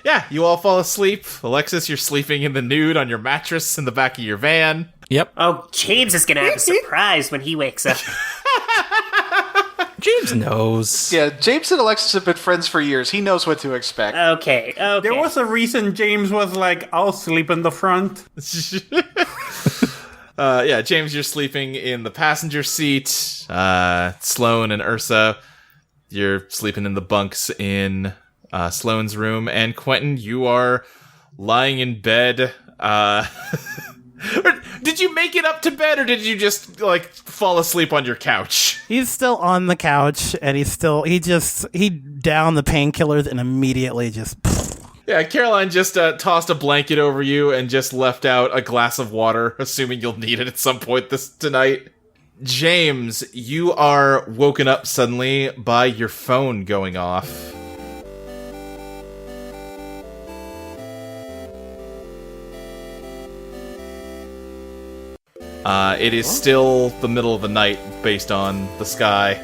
Yeah, you all fall asleep. Alexis, you're sleeping in the nude on your mattress in the back of your van. Yep. Oh, James is gonna have a surprise when he wakes up. James knows. Yeah, James and Alexis have been friends for years. He knows what to expect. Okay. There was a reason James was like, I'll sleep in the front. Yeah, James, you're sleeping in the passenger seat. Sloane and Ursa, you're sleeping in the bunks in Sloane's room. And Quentin, you are lying in bed. Did you make it up to bed, or did you just, like, fall asleep on your couch? He's still on the couch, and he downed the painkillers and immediately just... Yeah, Caroline just tossed a blanket over you and just left out a glass of water, assuming you'll need it at some point tonight. James, you are woken up suddenly by your phone going off. It is still the middle of the night based on the sky.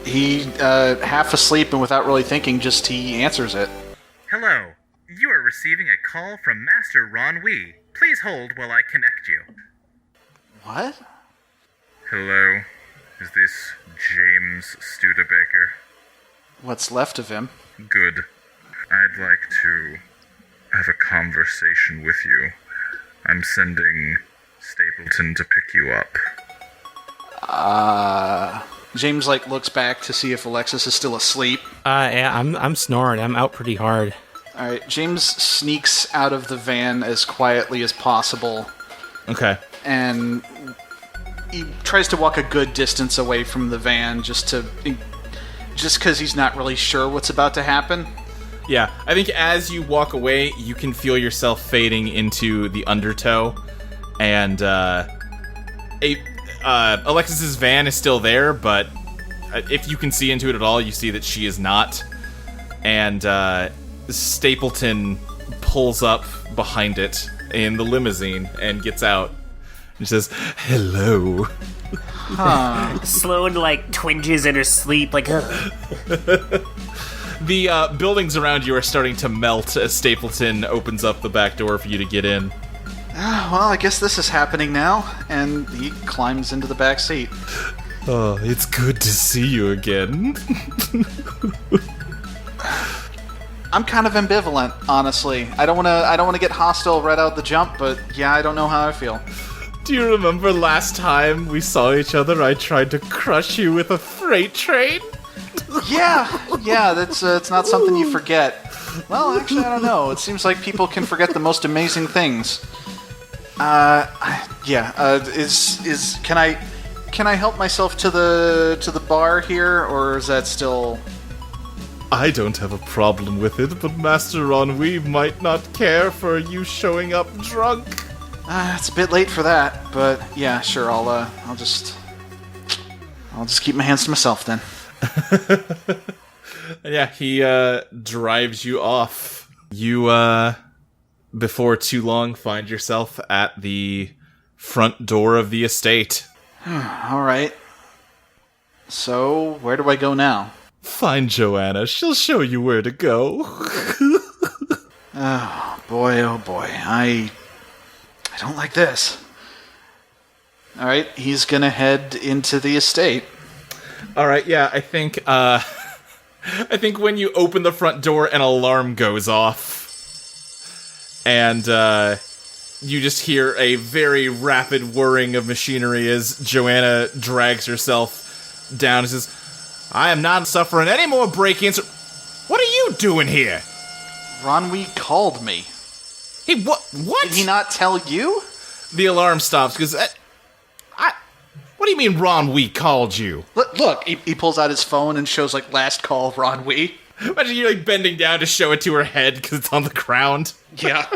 He, half asleep and without really thinking, he answers it. Hello. You are receiving a call from Master Ron Wee. Please hold while I connect you. What? Hello. Is this James Studebaker? What's left of him? Good. I'd like to have a conversation with you. I'm sending Stapleton to pick you up. James, looks back to see if Alexis is still asleep. Yeah, I'm snoring. I'm out pretty hard. Alright, James sneaks out of the van as quietly as possible. Okay. And he tries to walk a good distance away from the van just because he's not really sure what's about to happen. Yeah, I think as you walk away, you can feel yourself fading into the undertow, and Alexis's van is still there, but if you can see into it at all, you see that she is not. And Stapleton pulls up behind it in the limousine and gets out and says, "Hello." Sloane, twinges in her sleep, The buildings around you are starting to melt as Stapleton opens up the back door for you to get in. Well, I guess this is happening now. And he climbs into the back seat. Oh, it's good to see you again. I'm kind of ambivalent, honestly. I don't want to get hostile right out the jump, but yeah, I don't know how I feel. Do you remember last time we saw each other, I tried to crush you with a freight train? Yeah, that's it's not something you forget. Well, actually, I don't know. It seems like people can forget the most amazing things. Can I help myself to the bar here, or is that still? I don't have a problem with it, but Master Ennui might not care for you showing up drunk. It's a bit late for that, but yeah, sure. I'll just keep my hands to myself then. Yeah, he drives you off. You before too long find yourself at the front door of the estate. All right. So where do I go now? Find Joanna. She'll show you where to go. Oh boy, I don't like this. All right, he's gonna head into the estate. All right, yeah, I think when you open the front door, an alarm goes off, and you just hear a very rapid whirring of machinery as Joanna drags herself down and says, "I am not suffering any more break-ins. What are you doing here?" Ronwee called me. He what? Did he not tell you? The alarm stops because what do you mean Ron Wee called you? Look, he pulls out his phone and shows last call Ron Wee. Imagine you bending down to show it to her head because it's on the ground. Yeah.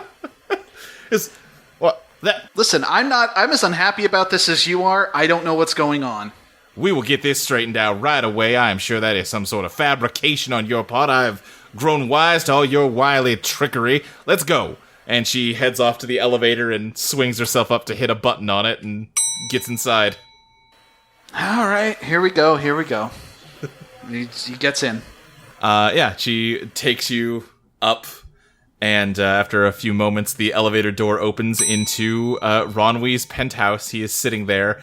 That. Listen, I'm as unhappy about this as you are. I don't know what's going on. We will get this straightened out right away. I am sure that is some sort of fabrication on your part. I have grown wise to all your wily trickery. Let's go. And she heads off to the elevator and swings herself up to hit a button on it and gets inside. All right, here we go. He gets in. She takes you up, and after a few moments, the elevator door opens into Ronwee's penthouse. He is sitting there,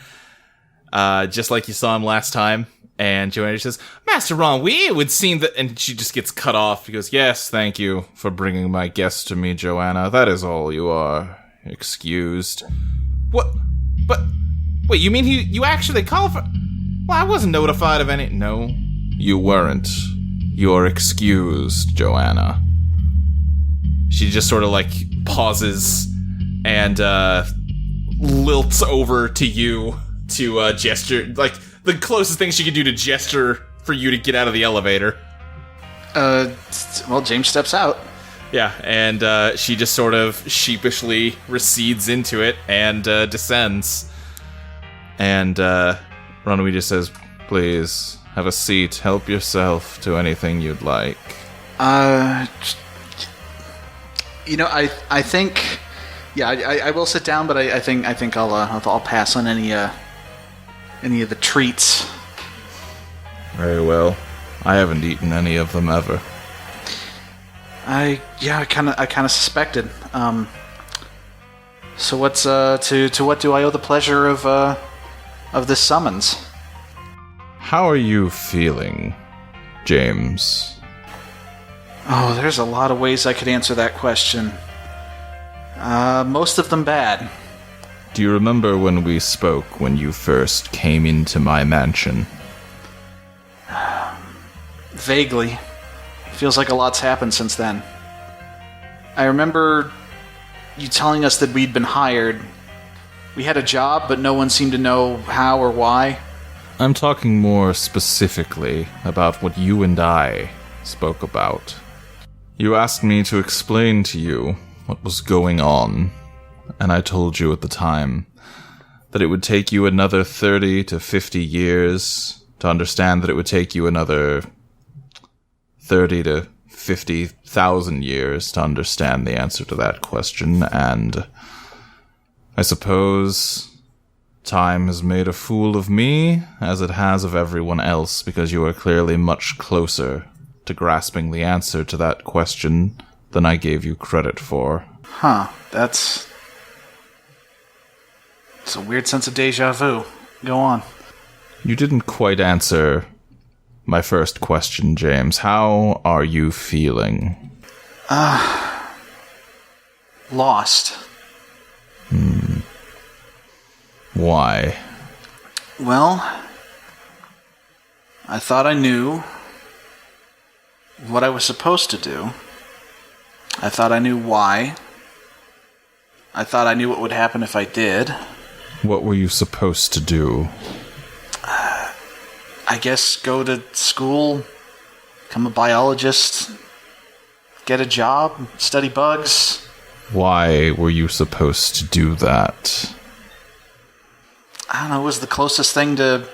just like you saw him last time. And Joanna says, Master Ronwee, it would seem that... And she just gets cut off. He goes, yes, thank you for bringing my guest to me, Joanna. That is all. You are excused. What? But... Wait, you mean you actually called for... Well, I wasn't notified of any... No, you weren't. You're excused, Joanna. She just sort of, like, pauses and, lilts over to you to, gesture... Like... The closest thing she could do to gesture for you to get out of the elevator. Well, James steps out. Yeah, and she just sort of sheepishly recedes into it and descends. And Ronwee just says, please, have a seat. Help yourself to anything you'd like. I think... Yeah, I will sit down, but I think I'll pass on any of the treats. Very well. I haven't eaten any of them ever. I kind of suspected. So what's to what do I owe the pleasure of this summons? How are you feeling, James? Oh, there's a lot of ways I could answer that question. Most of them bad. Do you remember when we spoke when you first came into my mansion? Vaguely. Feels like a lot's happened since then. I remember you telling us that we'd been hired. We had a job, but no one seemed to know how or why. I'm talking more specifically about what you and I spoke about. You asked me to explain to you what was going on. And I told you at the time that it would take you another 30 to 50 years to understand that it would take you another 30 to 50,000 years to understand the answer to that question. And I suppose time has made a fool of me, as it has of everyone else, because you are clearly much closer to grasping the answer to that question than I gave you credit for. Huh, It's a weird sense of deja vu. Go on. You didn't quite answer my first question, James. How are you feeling? Lost. Why? Well, I thought I knew what I was supposed to do. I thought I knew why. I thought I knew what would happen if I did. What were you supposed to do? I guess go to school, become a biologist, get a job, study bugs. Why were you supposed to do that? I don't know, it was the closest thing to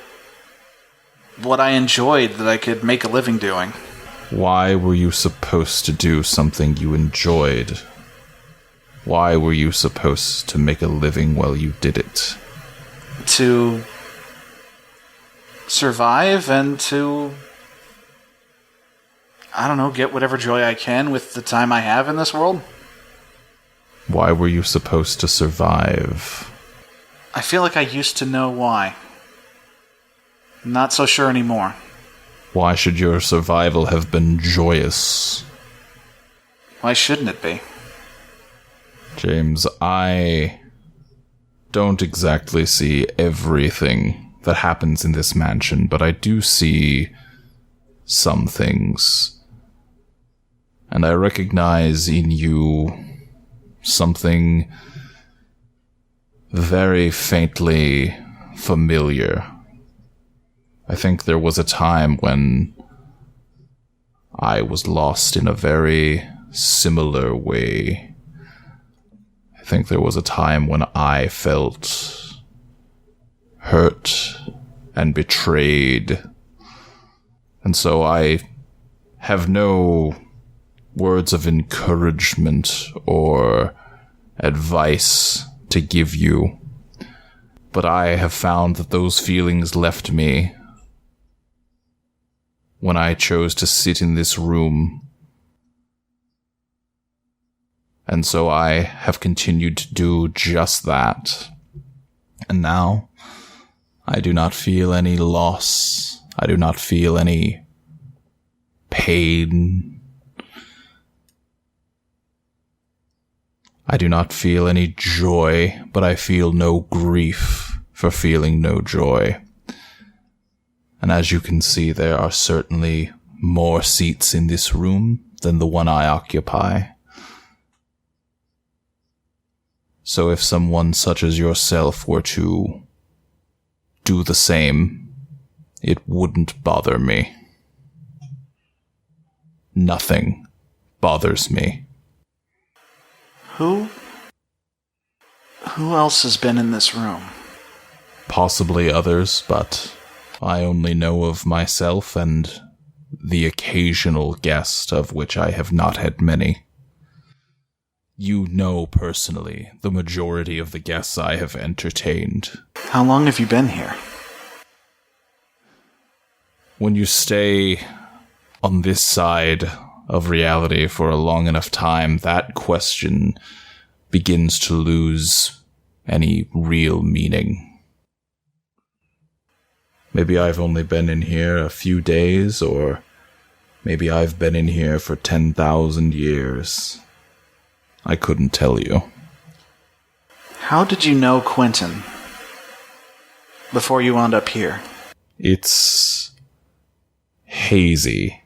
what I enjoyed that I could make a living doing. Why were you supposed to do something you enjoyed? Why were you supposed to make a living while you did it? To survive and to, I don't know, get whatever joy I can with the time I have in this world. Why were you supposed to survive? I feel like I used to know why. Not so sure anymore. Why should your survival have been joyous? Why shouldn't it be? James, I don't exactly see everything that happens in this mansion, but I do see some things. And I recognize in you something very faintly familiar. I think there was a time when I was lost in a very similar way. I think there was a time when I felt hurt and betrayed. And so I have no words of encouragement or advice to give you, but I have found that those feelings left me when I chose to sit in this room. And so I have continued to do just that. And now, I do not feel any loss. I do not feel any pain. I do not feel any joy, but I feel no grief for feeling no joy. And as you can see, there are certainly more seats in this room than the one I occupy. So if someone such as yourself were to do the same, it wouldn't bother me. Nothing bothers me. Who else has been in this room? Possibly others, but I only know of myself and the occasional guest, of which I have not had many. You know personally the majority of the guests I have entertained. How long have you been here? When you stay on this side of reality for a long enough time, that question begins to lose any real meaning. Maybe I've only been in here a few days, or maybe I've been in here for 10,000 years. I couldn't tell you. How did you know Quentin before you wound up here? It's hazy,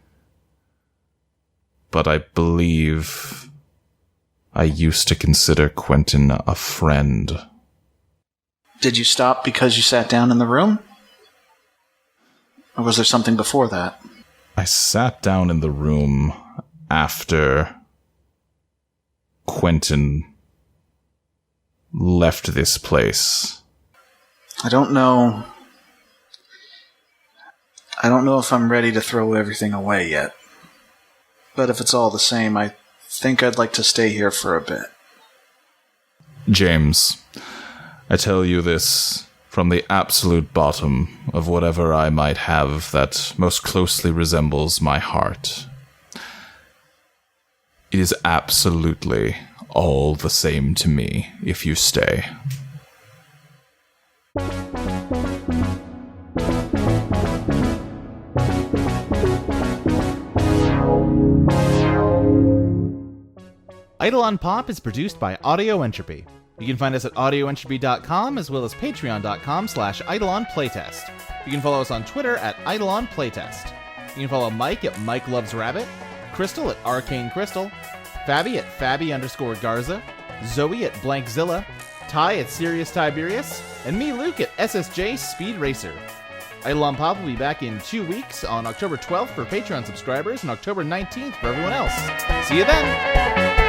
but I believe I used to consider Quentin a friend. Did you stop because you sat down in the room? Or was there something before that? I sat down in the room after Quentin left this place. I don't know if I'm ready to throw everything away yet. But if it's all the same, I think I'd like to stay here for a bit. James, I tell you this from the absolute bottom of whatever I might have that most closely resembles my heart. It is absolutely all the same to me if you stay. Eidolon POP is produced by Audio Entropy. You can find us at audioentropy.com as well as patreon.com/EidolonPlaytest. You can follow us on Twitter at EidolonPlaytest. You can follow Mike at Mike Loves Rabbit, Crystal at Arcane Crystal, Fabby at Fabby_Garza, Zoe at Blankzilla, Ty at Serious Tyberius, and me, Luke, at SSJ Speed Racer. Eidolon POP will be back in 2 weeks on October 12th for Patreon subscribers and October 19th for everyone else. See you then!